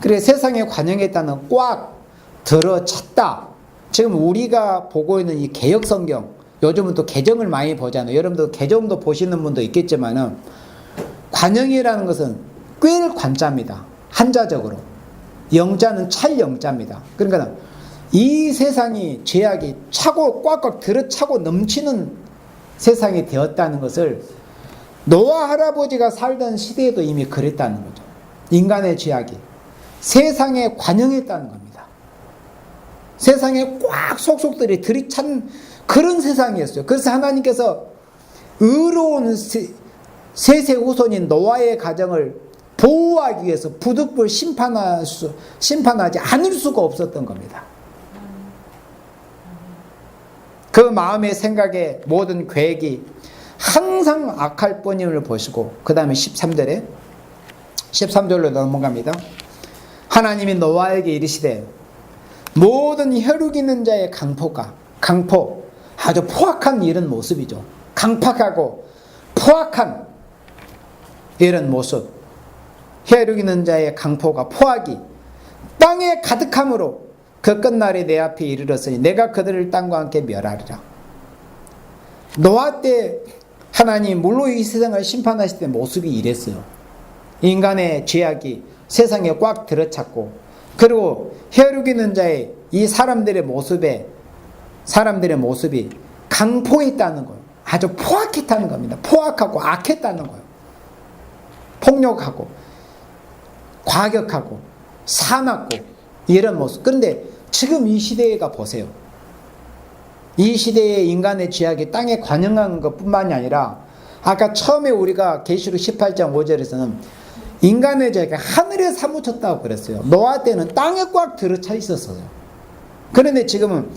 그래 세상에 관영했다는 꽉 들어찼다. 지금 우리가 보고 있는 이 개역성경, 요즘은 또 개정을 많이 보잖아요. 여러분도 개정도 보시는 분도 있겠지만은, 관영이라는 것은 꿰를 관자입니다. 한자적으로. 영자는 찰 영자입니다. 그러니까 이 세상이 죄악이 차고 꽉꽉 들어차고 넘치는 세상이 되었다는 것을 노아 할아버지가 살던 시대에도 이미 그랬다는 거죠. 인간의 죄악이 세상에 관영했다는 겁니다. 세상에 꽉 속속들이 들이찬 그런 세상이었어요. 그래서 하나님께서 의로운 셋의 후손인 노아의 가정을 보호하기 위해서 부득불 심판하지 않을 수가 없었던 겁니다. 그 마음의 생각에 모든 계획이 항상 악할 뿐임을 보시고, 그 다음에 13절로 넘어갑니다. 하나님이 노아에게 이르시되 모든 혈육 있는 자의 강포, 아주 포악한 이런 모습이죠. 강팍하고 포악한 이런 모습, 혈육 있는 자의 강포가 포악이 땅에 가득함으로 그 끝날에 내 앞에 이르렀으니 내가 그들을 땅과 함께 멸하리라. 노아 때 하나님 물로 이 세상을 심판하실 때 모습이 이랬어요. 인간의 죄악이 세상에 꽉 들어찼고, 그리고 혈육 있는 자의 이 사람들의 모습이 강포에 있다는 거예요. 아주 포악했다는 겁니다. 포악하고 악했다는 거예요. 폭력하고 과격하고 사납고 이런 모습. 그런데 지금 이 시대가 보세요. 이 시대의 인간의 죄악이 땅에 관영한 것뿐만이 아니라 아까 처음에 우리가 계시록 18장 5절에서는 인간의 죄가 하늘에 사무쳤다고 그랬어요. 노아 때는 땅에 꽉 들어차 있었어요. 그런데 지금은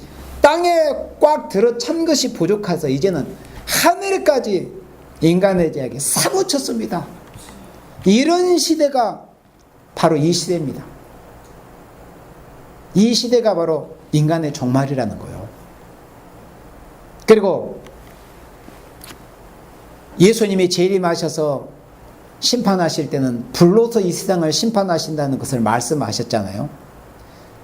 땅에 꽉 들어찬 것이 부족해서 이제는 하늘까지 인간의 죄악이 사무쳤습니다. 이런 시대가 바로 이 시대입니다. 이 시대가 바로 인간의 종말이라는 거예요. 그리고 예수님이 재림하셔서 심판하실 때는 불로서 이 세상을 심판하신다는 것을 말씀하셨잖아요.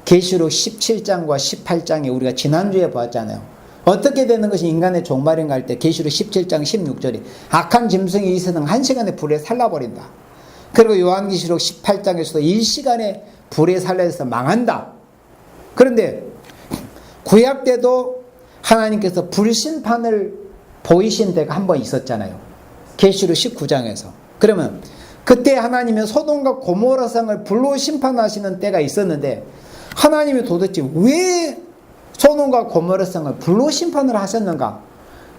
계시록 17장과 18장에 우리가 지난주에 보았잖아요. 어떻게 되는 것이 인간의 종말인가 할 때 계시록 17장 16절이 악한 짐승이 이 세상 1시간에 불에 살라버린다. 그리고 요한계시록 18장에서도 1시간에 불에 살려서 망한다. 그런데 구약 때도 하나님께서 불심판을 보이신 때가 한 번 있었잖아요. 계시록 19장에서. 그러면 그때 하나님은 소돔과 고모라 성을 불로 심판하시는 때가 있었는데 하나님이 도대체 왜 소돔과 고모라 성을 불로 심판을 하셨는가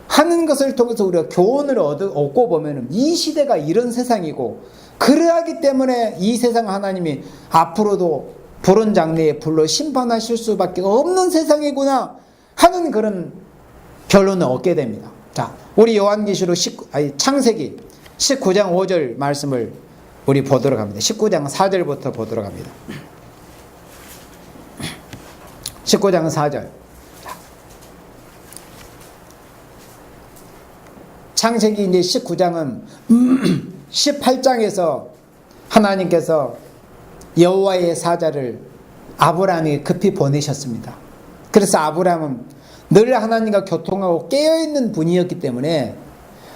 하는 것을 통해서 우리가 교훈을 얻고 보면 이 시대가 이런 세상이고 그러하기 때문에 이 세상 하나님이 앞으로도 불은 장래에 불로 심판하실 수밖에 없는 세상이구나 하는 그런 결론을 얻게 됩니다. 자, 우리 요한계시록 창세기 19장 5절 말씀을 우리 보도록 합니다. 19장 4절부터 보도록 합니다. 19장 4절. 창세기 이제 19장은 18장에서 하나님께서 여호와의 사자를 아브라함에게 급히 보내셨습니다. 그래서 아브라함은 늘 하나님과 교통하고 깨어있는 분이었기 때문에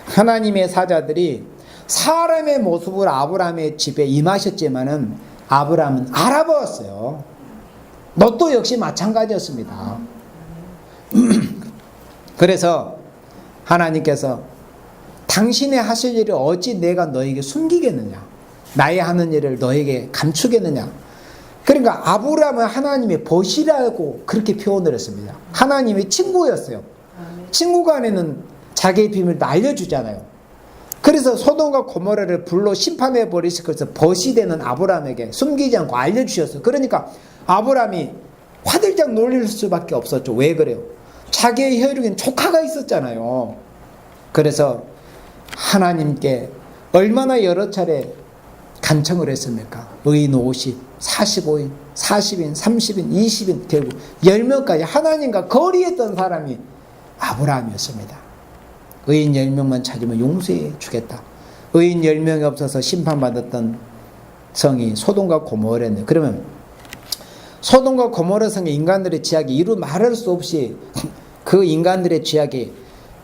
하나님의 사자들이 사람의 모습으로 아브라함의 집에 임하셨지만은 아브라함은 알아보았어요. 롯도 역시 마찬가지였습니다. 그래서 하나님께서 당신의 하실 일을 어찌 내가 너에게 숨기겠느냐, 나의 하는 일을 너에게 감추겠느냐. 그러니까 아브라함은 하나님의 벗이라고 그렇게 표현을 했습니다. 하나님의 친구였어요. 친구 간에는 자기의 비밀을 알려주잖아요. 그래서 소돔과 고모라를 불로 심판해 버리실 것을 벗이 되는 아브라함에게 숨기지 않고 알려주셨어요. 그러니까 아브라함이 화들짝 놀릴 수밖에 없었죠. 왜 그래요? 자기의 혈육엔 조카가 있었잖아요. 그래서 하나님께 얼마나 여러 차례 간청을 했습니까? 의인 50, 45인, 40인, 30인, 20인, 결국 10명까지 하나님과 거리했던 사람이 아브라함이었습니다. 의인 10명만 찾으면 용서해 주겠다. 의인 10명이 없어서 심판받았던 성이 소돔과 고모라였네요. 그러면 소돔과 고모라 성의 인간들의 죄악이 이루 말할 수 없이 그 인간들의 죄악이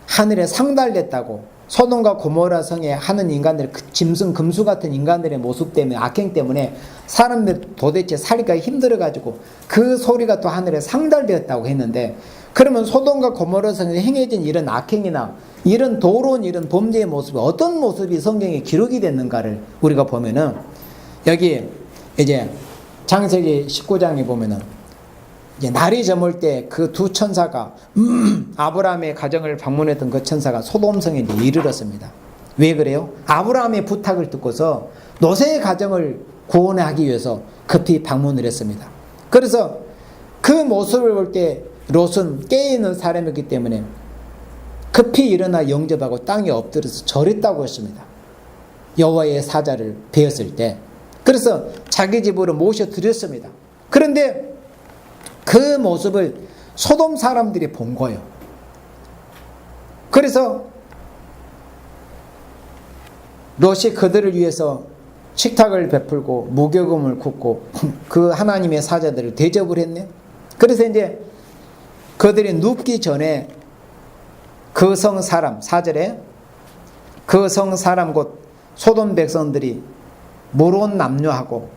하늘에 상달됐다고, 소돔과 고모라 성에 하는 인간들, 그 짐승 금수 같은 인간들의 모습 때문에, 악행 때문에 사람들 도대체 살기가 힘들어가지고 그 소리가 또 하늘에 상달되었다고 했는데, 그러면 소돔과 고모라 성에 행해진 이런 악행이나 이런 더러운 이런 범죄의 모습이 어떤 모습이 성경에 기록이 됐는가를 우리가 보면은, 여기 이제 창세기 19장에 보면은 이제 날이 저물 때 그 두 천사가 아브라함의 가정을 방문했던 그 천사가 소돔성에 이제 이르렀습니다. 왜 그래요? 아브라함의 부탁을 듣고서 롯의 가정을 구원하기 위해서 급히 방문을 했습니다. 그래서 그 모습을 볼 때 롯은 깨어있는 사람이었기 때문에 급히 일어나 영접하고 땅에 엎드려서 절했다고 했습니다. 여호와의 사자를 뵈었을 때. 그래서 자기 집으로 모셔드렸습니다. 그런데 그 모습을 소돔 사람들이 본 거예요. 그래서 롯이 그들을 위해서 식탁을 베풀고 무교금을 굽고 그 하나님의 사자들을 대접을 했네. 그래서 이제 그들이 눕기 전에 그 성 사람, 4절에 그 성 사람 곧 소돔 백성들이 모론 남녀하고,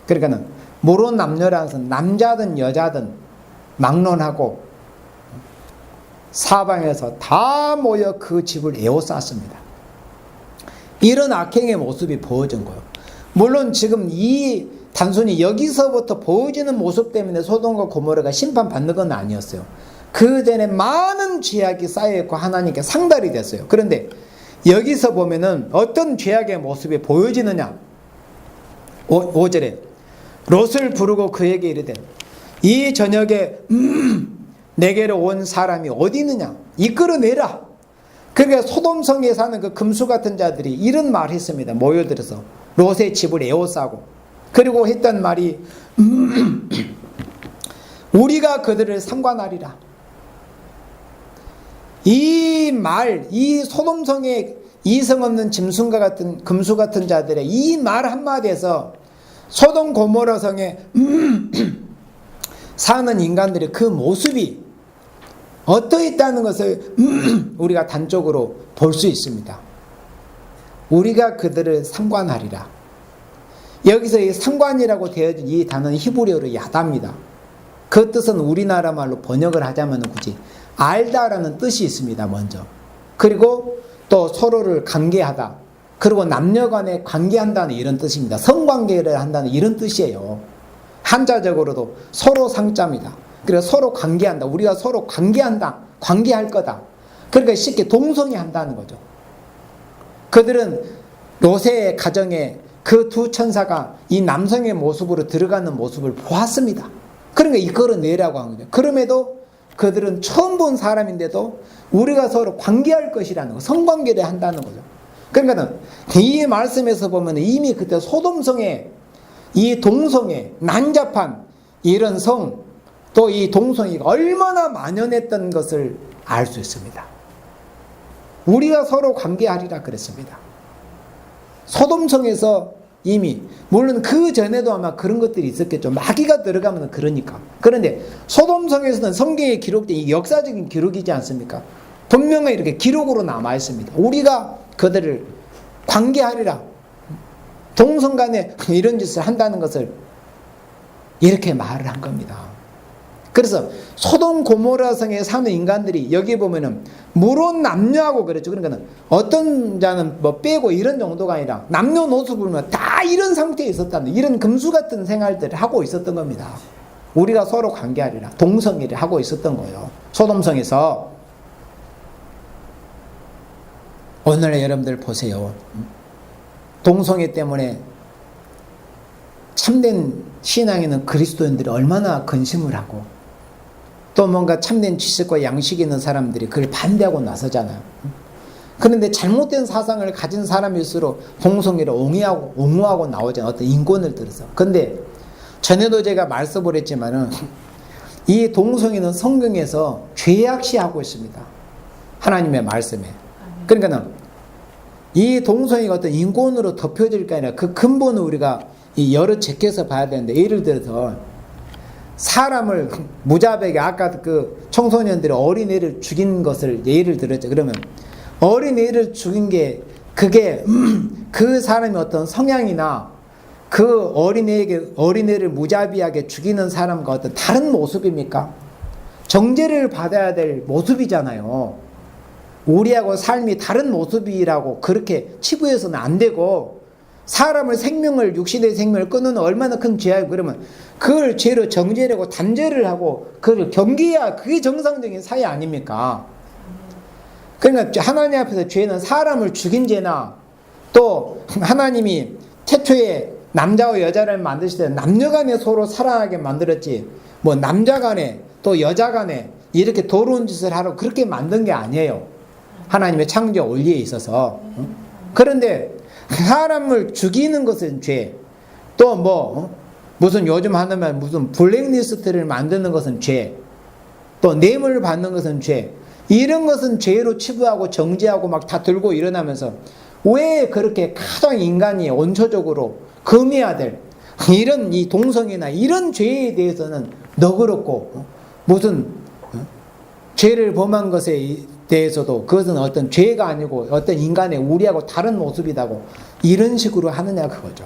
그러니까는 모론 남녀라는 것은 남자든 여자든 막론하고 사방에서 다 모여 그 집을 에워쌌습니다. 이런 악행의 모습이 보여진 거예요. 물론 지금 이 단순히 여기서부터 보여지는 모습 때문에 소돔과 고모라가 심판받는 건 아니었어요. 그 전에 많은 죄악이 쌓여있고 하나님께 상달이 됐어요. 그런데 여기서 보면은 어떤 죄악의 모습이 보여지느냐. 5절에 롯을 부르고 그에게 이르되 이 저녁에 내게로 온 사람이 어디 있느냐 이끌어내라. 그러니까 소돔성에 사는 그 금수 같은 자들이 이런 말을 했습니다. 모여들어서 롯의 집을 에워싸고, 그리고 했던 말이 우리가 그들을 상관하리라. 이 말, 이 소돔성의 이성 없는 짐승과 같은 금수 같은 자들의 이 말 한마디에서 소돔 고모라 성에 사는 인간들의 그 모습이 어떠했다는 것을 우리가 단적으로 볼 수 있습니다. 우리가 그들을 상관하리라. 여기서 이 상관이라고 되어진 이 단어는 히브리어로 야다입니다. 그 뜻은 우리나라 말로 번역을 하자면 굳이 알다라는 뜻이 있습니다. 먼저. 그리고 또 서로를 관계하다. 그리고 남녀간에 관계한다는 이런 뜻입니다. 성관계를 한다는 이런 뜻이에요. 한자적으로도 서로 상자입니다. 그래서 서로 관계한다. 우리가 서로 관계한다. 관계할 거다. 그러니까 쉽게 동성애 한다는 거죠. 그들은 롯의 가정에 그 두 천사가 이 남성의 모습으로 들어가는 모습을 보았습니다. 그러니까 이거를 내라고 한 거죠. 그럼에도 그들은 처음 본 사람인데도 우리가 서로 관계할 것이라는 거, 성관계를 한다는 거죠. 그러니까 이 말씀에서 보면 이미 그때 소돔성에 이 동성애, 난잡한 이런 성, 또 이 동성애가 얼마나 만연했던 것을 알 수 있습니다. 우리가 서로 관계하리라 그랬습니다. 소돔성에서 이미, 물론 그 전에도 아마 그런 것들이 있었겠죠. 마귀가 들어가면 그러니까. 그런데 소돔성에서는 성경에 기록된 이 역사적인 기록이지 않습니까? 분명히 이렇게 기록으로 남아 있습니다. 우리가 그들을 관계하리라. 동성 간에 이런 짓을 한다는 것을 이렇게 말을 한 겁니다. 그래서 소돔 고모라 성에 사는 인간들이 여기 보면은 물론 남녀하고 그랬죠. 그러니까 어떤 자는 뭐 빼고 이런 정도가 아니라 남녀노소 보면 다 이런 상태에 있었다는, 이런 금수 같은 생활들을 하고 있었던 겁니다. 우리가 서로 관계하리라. 동성애를 하고 있었던 거예요. 소돔성에서. 오늘날 여러분들 보세요. 동성애 때문에 참된 신앙에는 그리스도인들이 얼마나 근심을 하고, 또 뭔가 참된 지식과 양식이 있는 사람들이 그걸 반대하고 나서잖아요. 그런데 잘못된 사상을 가진 사람일수록 동성애를 옹호하고 나오잖아요. 어떤 인권을 들어서. 그런데 전에도 제가 말씀을 했지만은 이 동성애는 성경에서 죄악시하고 있습니다. 하나님의 말씀에. 그러니까는 이 동성애가 어떤 인권으로 덮여질 게 아니라 그 근본을 우리가 여러 제껴서 봐야 되는데, 예를 들어서 사람을 무자백에, 아까 그 청소년들이 어린애를 죽인 것을 예를 들었죠. 그러면 어린애를 죽인 게 그게 그 사람의 어떤 성향이나 그 어린애를 무자비하게 죽이는 사람과 어떤 다른 모습입니까? 정죄를 받아야 될 모습이잖아요. 우리하고 삶이 다른 모습이라고 그렇게 치부해서는 안 되고, 사람을 생명을, 육신의 생명을 끊는 얼마나 큰 죄야. 그러면 그걸 죄로 정죄하고 단죄를 하고 그걸 경계해야 그게 정상적인 사회 아닙니까? 그러니까 하나님 앞에서 죄는 사람을 죽인 죄나, 또 하나님이 태초에 남자와 여자를 만드실 때 남녀간에 서로 사랑하게 만들었지, 뭐 남자간에 또 여자간에 이렇게 더러운 짓을 하러 그렇게 만든 게 아니에요. 하나님의 창조 원리에 있어서. 그런데 사람을 죽이는 것은 죄, 또 무슨 요즘 하는 무슨 블랙리스트를 만드는 것은 죄, 또 뇌물을 받는 것은 죄, 이런 것은 죄로 치부하고 정죄하고 막 다 들고 일어나면서 왜 그렇게 가장 인간이 원초적으로 금해야 될 이런 이 동성애나 이런 죄에 대해서는 너그럽고, 무슨 죄를 범한 것에 대해서도 그것은 어떤 죄가 아니고 어떤 인간의 우리하고 다른 모습이라고 이런 식으로 하느냐 그거죠.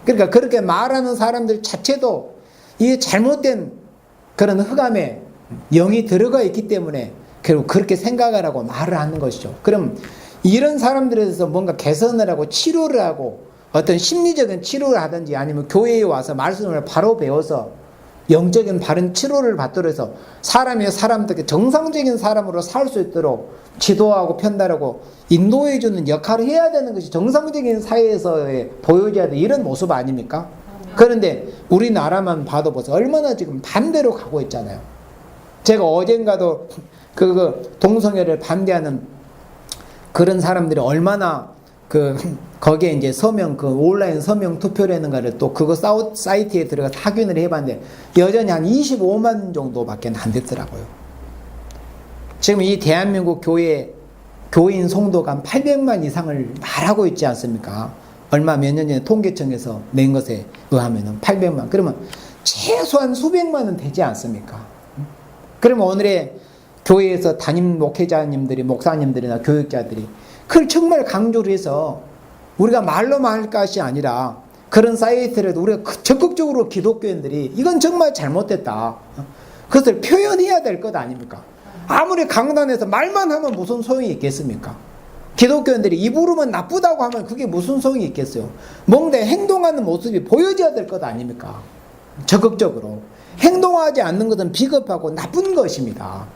그러니까 그렇게 말하는 사람들 자체도 이 잘못된 그런 흑암에 영이 들어가 있기 때문에 그리고 그렇게 생각을 하고 말을 하는 것이죠. 그럼 이런 사람들에 대해서 뭔가 개선을 하고 치료를 하고 어떤 심리적인 치료를 하든지 아니면 교회에 와서 말씀을 바로 배워서 영적인 바른 치료를 받도록 해서 사람이 사람들에게 정상적인 사람으로 살 수 있도록 지도하고 편달하고 인도해주는 역할을 해야 되는 것이 정상적인 사회에서의 보여줘야 돼. 이런 모습 아닙니까? 그런데 우리나라만 봐도 보세요. 얼마나 지금 반대로 가고 있잖아요. 제가 어젠가도 동성애를 반대하는 그런 사람들이 얼마나 거기에 이제 온라인 서명 투표라는 거를 또 그거 사이트에 들어가서 확인을 해봤는데 여전히 한 25만 정도밖에 안 됐더라고요. 지금 이 대한민국 교인 성도가 한 800만 이상을 말하고 있지 않습니까? 몇 년 전에 통계청에서 낸 것에 의하면 800만. 그러면 최소한 수백만은 되지 않습니까? 그러면 오늘의 교회에서 담임 목회자님들이, 목사님들이나 교육자들이 그걸 정말 강조를 해서 우리가 말로만 할 것이 아니라 그런 사이트를 우리가 적극적으로 기독교인들이 이건 정말 잘못됐다. 그것을 표현해야 될 것 아닙니까? 아무리 강단에서 말만 하면 무슨 소용이 있겠습니까? 기독교인들이 입으로만 나쁘다고 하면 그게 무슨 소용이 있겠어요? 뭔가 행동하는 모습이 보여져야 될 것 아닙니까? 적극적으로. 행동하지 않는 것은 비겁하고 나쁜 것입니다.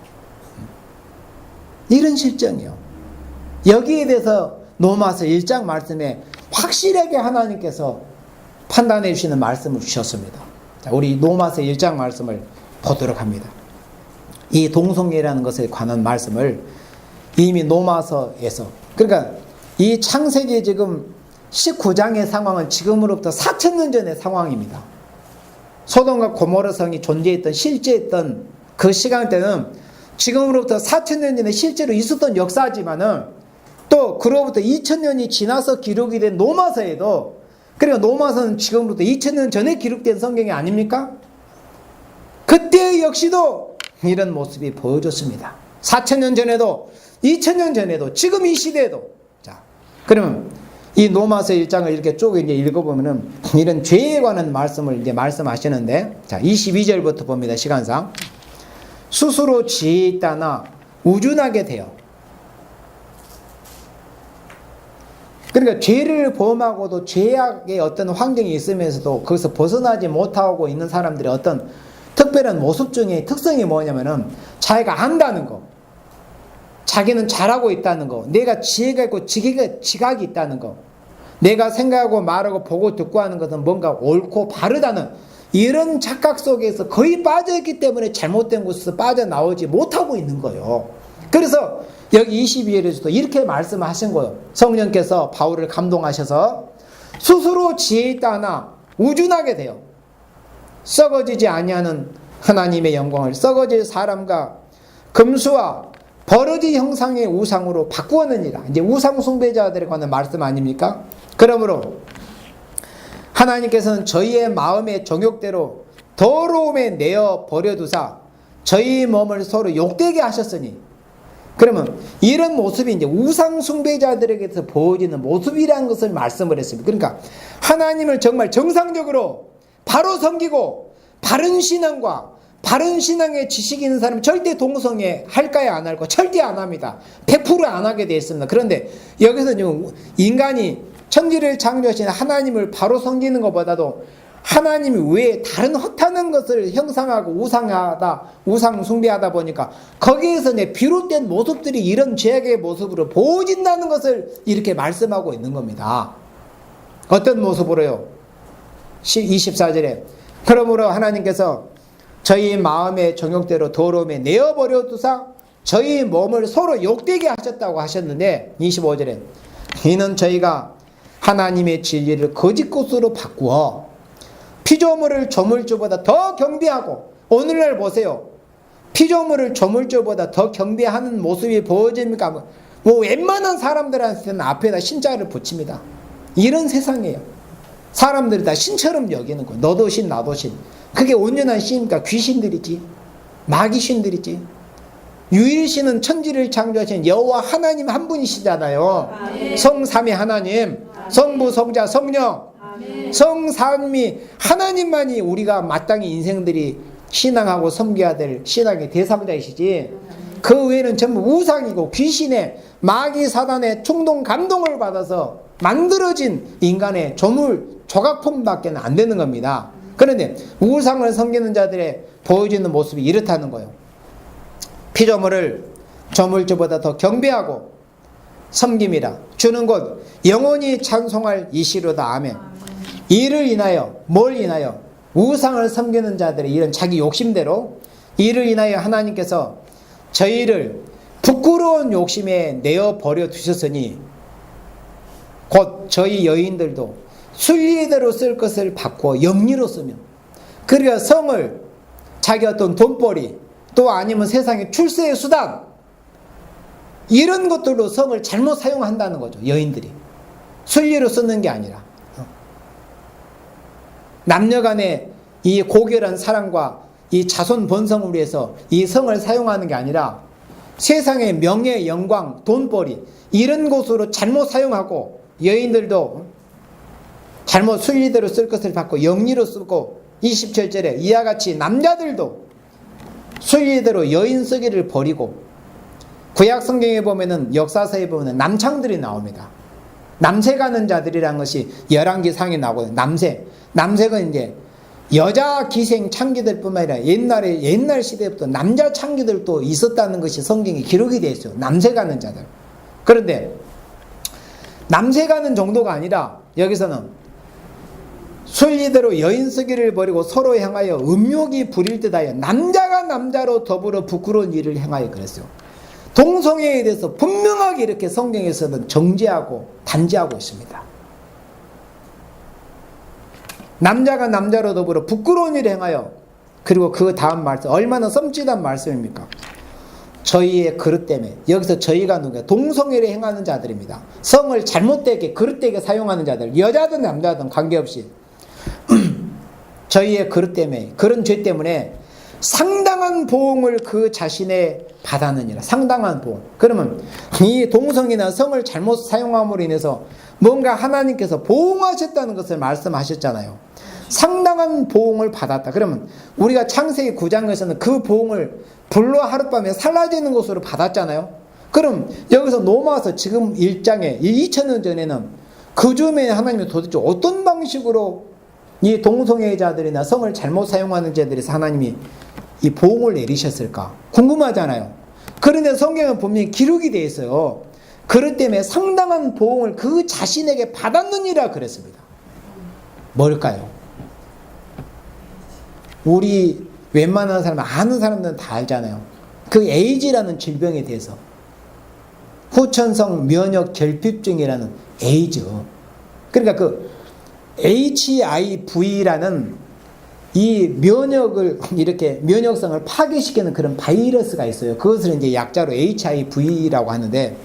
이런 실정이요. 여기에 대해서 로마서 1장 말씀에 확실하게 하나님께서 판단해 주시는 말씀을 주셨습니다. 자, 우리 로마서 1장 말씀을 보도록 합니다. 이 동성애라는 것에 관한 말씀을 이미 로마서에서, 그러니까 이 창세기 지금 19장의 상황은 지금으로부터 4,000년 전의 상황입니다. 소돔과 고모라 성이 존재했던 실제했던 그 시간 때는 지금으로부터 4,000년 전에 실제로 있었던 역사지만은 또 그로부터 2,000년이 지나서 기록이 된 로마서에도, 그러니까 로마서는 지금부터 2,000년 전에 기록된 성경이 아닙니까? 그때 역시도 이런 모습이 보여졌습니다. 4,000년 전에도 2,000년 전에도 지금 이 시대에도. 자, 그러면 이 로마서 1장을 이렇게 쭉 이제 읽어보면은 이런 죄에 관한 말씀을 이제 말씀하시는데, 자, 22절부터 봅니다. 시간상. 스스로 지혜 있다나 우준하게 되어. 그러니까 죄를 범하고도 죄악의 어떤 환경이 있으면서도 거기서 벗어나지 못하고 있는 사람들의 어떤 특별한 모습 중에 특성이 뭐냐면은 자기가 안다는 거, 자기는 잘하고 있다는 거, 내가 지혜가 있고 지각이 있다는 거, 내가 생각하고 말하고 보고 듣고 하는 것은 뭔가 옳고 바르다는 이런 착각 속에서 거의 빠져있기 때문에 잘못된 곳에서 빠져나오지 못하고 있는 거예요. 그래서 여기 22절에서도 이렇게 말씀하신 거예요. 성령께서 바울을 감동하셔서 스스로 지혜 있다 하나 우준하게 돼요. 썩어지지 아니하는 하나님의 영광을 썩어질 사람과 금수와 버러지 형상의 우상으로 바꾸었느니라. 이제 우상 숭배자들에 관한 말씀 아닙니까? 그러므로 하나님께서는 저희의 마음의 정욕대로 더러움에 내어 버려두사 저희 몸을 서로 욕되게 하셨으니, 그러면 이런 모습이 이제 우상 숭배자들에게서 보여지는 모습이라는 것을 말씀을 했습니다. 그러니까 하나님을 정말 정상적으로 바로 섬기고 바른 신앙과 바른 신앙의 지식이 있는 사람은 절대 동성애 할까요? 안 할까요? 절대 안 합니다. 100% 안 하게 되어 있습니다. 그런데 여기서 지금 인간이 천지를 창조하신 하나님을 바로 섬기는 것보다도 하나님이 외에 다른 허탄한 것을 형상하고 우상 숭배하다 보니까 거기에서 비롯된 모습들이 이런 죄악의 모습으로 보여진다는 것을 이렇게 말씀하고 있는 겁니다. 어떤 모습으로요? 24절에 그러므로 하나님께서 저희 마음의 정욕대로 더러움에 내어버려 두사 저희 몸을 서로 욕되게 하셨다고 하셨는데, 25절에 이는 저희가 하나님의 진리를 거짓것으로 바꾸어 피조물을 조물주보다 더 경배하고, 오늘날 보세요. 피조물을 조물주보다 더 경배하는 모습이 보여집니까? 웬만한 사람들한테는 앞에다 신자를 붙입니다. 이런 세상이에요. 사람들이 다 신처럼 여기는 거예요. 너도 신 나도 신. 그게 온전한 신입니까? 귀신들이지, 마귀신들이지. 유일신은 천지를 창조하신 여호와 하나님 한 분이시잖아요. 아멘. 성삼위 하나님, 성부 성자 성령, 아멘. 성삼위 하나님만이 우리가 마땅히 인생들이 신앙하고 섬겨야 될 신앙의 대상자이시지, 그 외에는 전부 우상이고 귀신의 마귀 사단의 충동 감동을 받아서 만들어진 인간의 조물 조각품밖에 안 되는 겁니다. 그런데 우상을 섬기는 자들의 보여지는 모습이 이렇다는 거예요. 피조물을 조물주보다 더 경배하고 섬김이라 주는 곧 영원히 찬송할 이시로다. 아멘. 이를 인하여, 뭘 인하여? 우상을 섬기는 자들의 이런 자기 욕심대로 이를 인하여 하나님께서 저희를 부끄러운 욕심에 내어버려 두셨으니 곧 저희 여인들도 순리대로 쓸 것을 바꾸어 영리로 쓰며, 그러니까 성을 자기 어떤 돈벌이 또 아니면 세상의 출세의 수단 이런 것들로 성을 잘못 사용한다는 거죠. 여인들이 순리로 쓰는 게 아니라 남녀간의 이 고결한 사랑과 이 자손 번성을 위해서 이 성을 사용하는 게 아니라 세상의 명예, 영광, 돈벌이 이런 곳으로 잘못 사용하고, 여인들도 잘못 순리대로 쓸 것을 받고 영리로 쓰고, 27절에 이와 같이 남자들도 순리대로 여인 쓰기를 버리고, 구약 성경에 보면은 역사서에 보면 남창들이 나옵니다. 남세 가는 자들이라는 것이 열왕기상에 나오거든요. 남세가 이제 여자 기생 창기들 뿐만 아니라 옛날 시대부터 남자 창기들도 있었다는 것이 성경에 기록이 되어 있어요. 남세 가는 자들. 그런데 남세 가는 정도가 아니라 여기서는 순리대로 여인 쓰기를 버리고 서로 향하여 음욕이 부릴 듯하여 남자가 남자로 더불어 부끄러운 일을 행하여 그랬어요. 동성애에 대해서 분명하게 이렇게 성경에서는 정죄하고 단죄하고 있습니다. 남자가 남자로 더불어 부끄러운 일을 행하여, 그리고 그 다음 말씀 얼마나 썸짓한 말씀입니까? 저희의 그릇 때문에, 여기서 저희가 누구야? 동성애를 행하는 자들입니다. 성을 잘못되게 그릇되게 사용하는 자들, 여자든 남자든 관계없이 저희의 그릇 때문에, 그런 죄 때문에 상당한 보응을 그 자신에 받았느니라. 상당한 보응. 그러면 이 동성이나 성을 잘못 사용함으로 인해서 뭔가 하나님께서 보응하셨다는 것을 말씀하셨잖아요. 상당한 보응을 받았다. 그러면 우리가 창세기 9장에서는 그 보응을 불로 하룻밤에 사라지는 것으로 받았잖아요. 그럼 여기서 넘어와서 지금 1장에 2000년 전에는 그 즈음에 하나님이 도대체 어떤 방식으로 이 동성애자들이나 성을 잘못 사용하는 자들에서 하나님이 이 보응을 내리셨을까 궁금하잖아요. 그런데 성경은 분명히 기록이 되어 있어요. 그것 때문에 상당한 보응을 그 자신에게 받았느니라 그랬습니다. 뭘까요? 우리 웬만한 사람, 아는 사람들은 다 알잖아요. 그 에이즈라는 질병에 대해서, 후천성 면역 결핍증이라는 에이즈. 그러니까 그 HIV라는 이 면역을 이렇게 면역성을 파괴시키는 그런 바이러스가 있어요. 그것을 이제 약자로 HIV라고 하는데,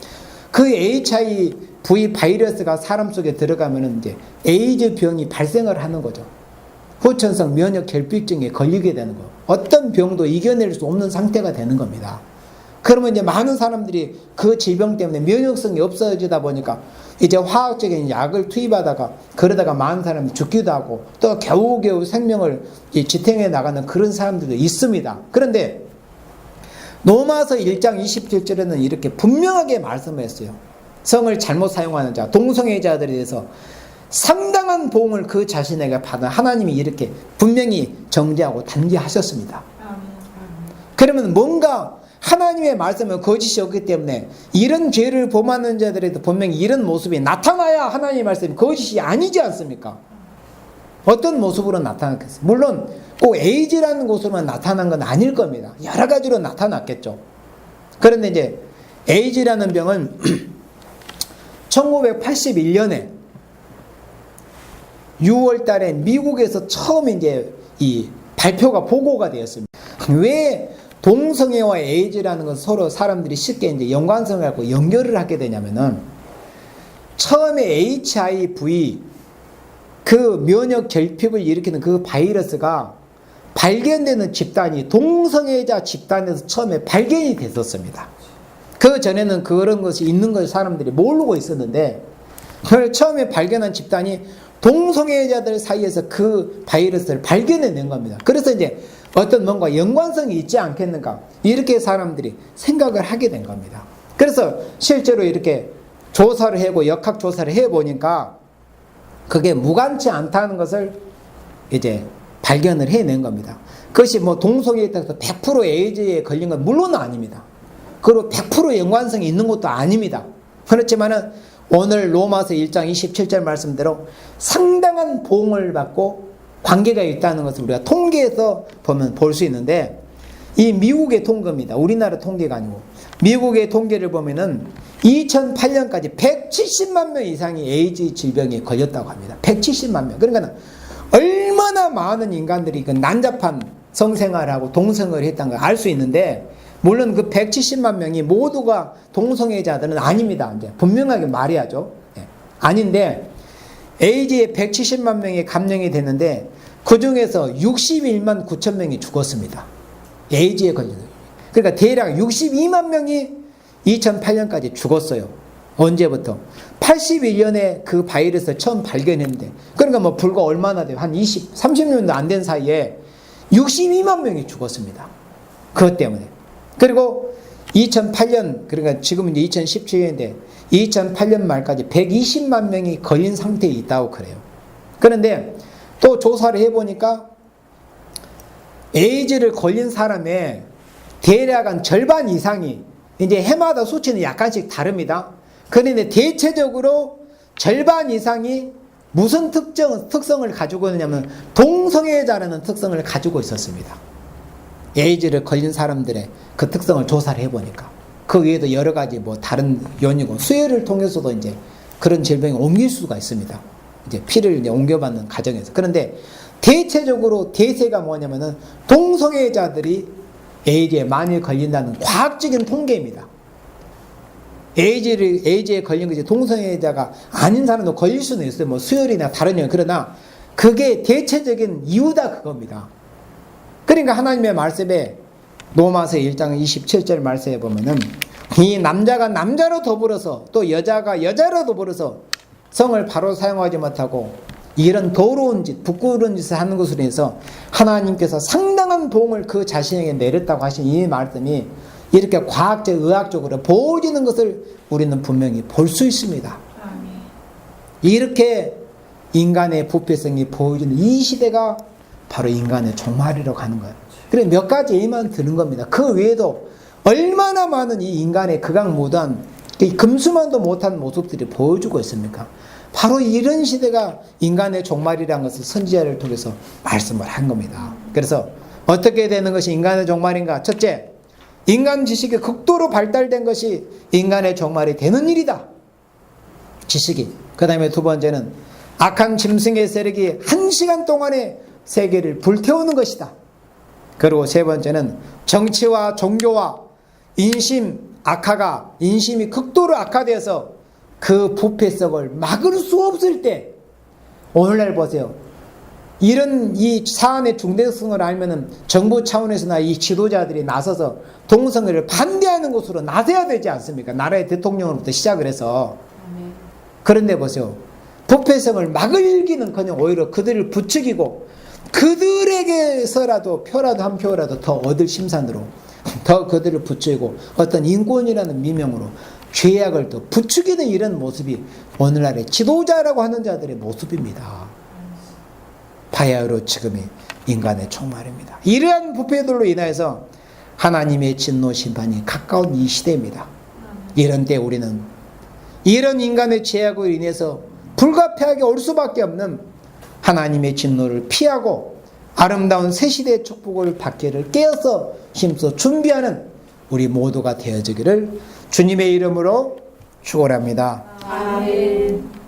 그 HIV 바이러스가 사람 속에 들어가면은 이제 에이즈 병이 발생을 하는 거죠. 후천성 면역 결핍증에 걸리게 되는 거. 어떤 병도 이겨낼 수 없는 상태가 되는 겁니다. 그러면 이제 많은 사람들이 그 질병 때문에 면역성이 없어지다 보니까 이제 화학적인 약을 투입하다가 그러다가 많은 사람이 죽기도 하고 또 겨우겨우 생명을 지탱해 나가는 그런 사람들도 있습니다. 그런데 로마서 1장 27절에는 이렇게 분명하게 말씀했어요. 성을 잘못 사용하는 자, 동성애자들에 대해서 상당한 보응을 그 자신에게 받은 하나님이 이렇게 분명히 정죄하고 단죄하셨습니다. 그러면 뭔가 하나님의 말씀은 거짓이 없기 때문에 이런 죄를 범하는 자들에도 분명히 이런 모습이 나타나야 하나님의 말씀이 거짓이 아니지 않습니까? 어떤 모습으로 나타났겠어요? 물론 꼭 에이즈라는 곳으로만 나타난 건 아닐 겁니다. 여러 가지로 나타났겠죠. 그런데 이제 에이즈라는 병은 1981년에 6월 달에 미국에서 처음 이제 이 발표가 보고가 되었습니다. 왜 동성애와 에이즈라는 건 서로 사람들이 쉽게 이제 연관성을 갖고 연결을 하게 되냐면은, 처음에 HIV 그 면역 결핍을 일으키는 그 바이러스가 발견되는 집단이 동성애자 집단에서 처음에 발견이 됐었습니다. 그 전에는 그런 것이 있는 걸 사람들이 모르고 있었는데, 그걸 처음에 발견한 집단이 동성애자들 사이에서 그 바이러스를 발견해낸 겁니다. 그래서 이제 어떤 뭔가 연관성이 있지 않겠는가, 이렇게 사람들이 생각을 하게 된 겁니다. 그래서 실제로 이렇게 조사를 하고 역학조사를 해보니까 그게 무관치 않다는 것을 이제 발견을 해낸 겁니다. 그것이 뭐 동성애에 따라서 100% 에이즈에 걸린 건 물론은 아닙니다. 그리고 100% 연관성이 있는 것도 아닙니다. 그렇지만은 오늘 로마서 1장 27절 말씀대로 상당한 보응을 받고 관계가 있다는 것을 우리가 통계에서 보면 볼 수 있는데, 이 미국의 통계입니다. 우리나라 통계가 아니고 미국의 통계를 보면은 2008년까지 170만 명 이상이 에이즈 질병에 걸렸다고 합니다. 170만 명. 그러니까 얼마나 많은 인간들이 그 난잡한 성생활하고 동성을 했다는 걸 알 수 있는데, 물론 그 170만 명이 모두가 동성애자들은 아닙니다. 이제 분명하게 말해야죠. 아닌데 에이즈에 170만 명이 감염이 됐는데 그 중에서 61만 9천 명이 죽었습니다. 에이즈에 걸려서. 그러니까 대략 62만 명이 2008년까지 죽었어요. 언제부터? 81년에 그 바이러스를 처음 발견했는데, 그러니까 뭐 불과 얼마나 돼요? 한 30년도 안 된 사이에 62만 명이 죽었습니다. 그것 때문에. 그리고 2008년, 그러니까 지금은 이제 2017년인데 2008년 말까지 120만 명이 걸린 상태에 있다고 그래요. 그런데 또 조사를 해보니까 에이즈를 걸린 사람의 대략 한 절반 이상이, 이제 해마다 수치는 약간씩 다릅니다. 그런데 대체적으로 절반 이상이 무슨 특성을 가지고 있냐면 동성애자라는 특성을 가지고 있었습니다. 에이즈를 걸린 사람들의 그 특성을 조사를 해보니까 그 외에도 여러 가지 뭐 다른 연유고 수혈을 통해서도 이제 그런 질병이 옮길 수가 있습니다. 이제 피를 이제 옮겨받는 과정에서. 그런데 대체적으로 대세가 뭐냐면은 동성애자들이 에이즈에 많이 걸린다는 과학적인 통계입니다. 에이즈에 걸린 것이 동성애자가 아닌 사람도 걸릴 수는 있어요. 뭐 수혈이나 다른 연. 그러나 그게 대체적인 이유다 그겁니다. 그러니까 하나님의 말씀에 로마서 1장 27절 말씀에 보면은 이 남자가 남자로 더불어서 또 여자가 여자로 더불어서 성을 바로 사용하지 못하고 이런 더러운 짓, 부끄러운 짓을 하는 것으로 해서 하나님께서 상당한 보응을 그 자신에게 내렸다고 하신 이 말씀이 이렇게 과학적, 의학적으로 보여지는 것을 우리는 분명히 볼 수 있습니다. 이렇게 인간의 부패성이 보여지는 이 시대가 바로 인간의 종말이라고 하는 거예요. 그래 몇 가지 예만 드는 겁니다. 그 외에도 얼마나 많은 이 인간의 극악무도한, 금수만도 못한 모습들이 보여주고 있습니까? 바로 이런 시대가 인간의 종말이라는 것을 선지자를 통해서 말씀을 한 겁니다. 그래서 어떻게 되는 것이 인간의 종말인가? 첫째, 인간 지식이 극도로 발달된 것이 인간의 종말이 되는 일이다. 지식이. 그 다음에 두 번째는 악한 짐승의 세력이 1시간 동안에 세계를 불태우는 것이다. 그리고 세 번째는 정치와 종교와 인심, 인심이 극도로 악화되어서 그 부패성을 막을 수 없을 때, 오늘날 보세요. 이런 이 사안의 중대성을 알면은 정부 차원에서나 이 지도자들이 나서서 동성애를 반대하는 것으로 나서야 되지 않습니까? 나라의 대통령으로부터 시작을 해서. 그런데 보세요. 부패성을 막을 기는커녕 오히려 그들을 부추기고 그들에게서라도 표라도 한 표라도 더 얻을 심산으로 더 그들을 부추기고 어떤 인권이라는 미명으로 죄악을 더 부추기는 이런 모습이 오늘날의 지도자라고 하는 자들의 모습입니다. 바야흐로 지금의 인간의 종말입니다. 이러한 부패들로 인해서 하나님의 진노 심판이 가까운 이 시대입니다. 이런 때 우리는 이런 인간의 죄악으로 인해서 불가피하게 올 수밖에 없는 하나님의 진노를 피하고 아름다운 새 시대의 축복을 받기를 깨어서 힘써 준비하는 우리 모두가 되어지기를 주님의 이름으로 축원합니다. 아멘.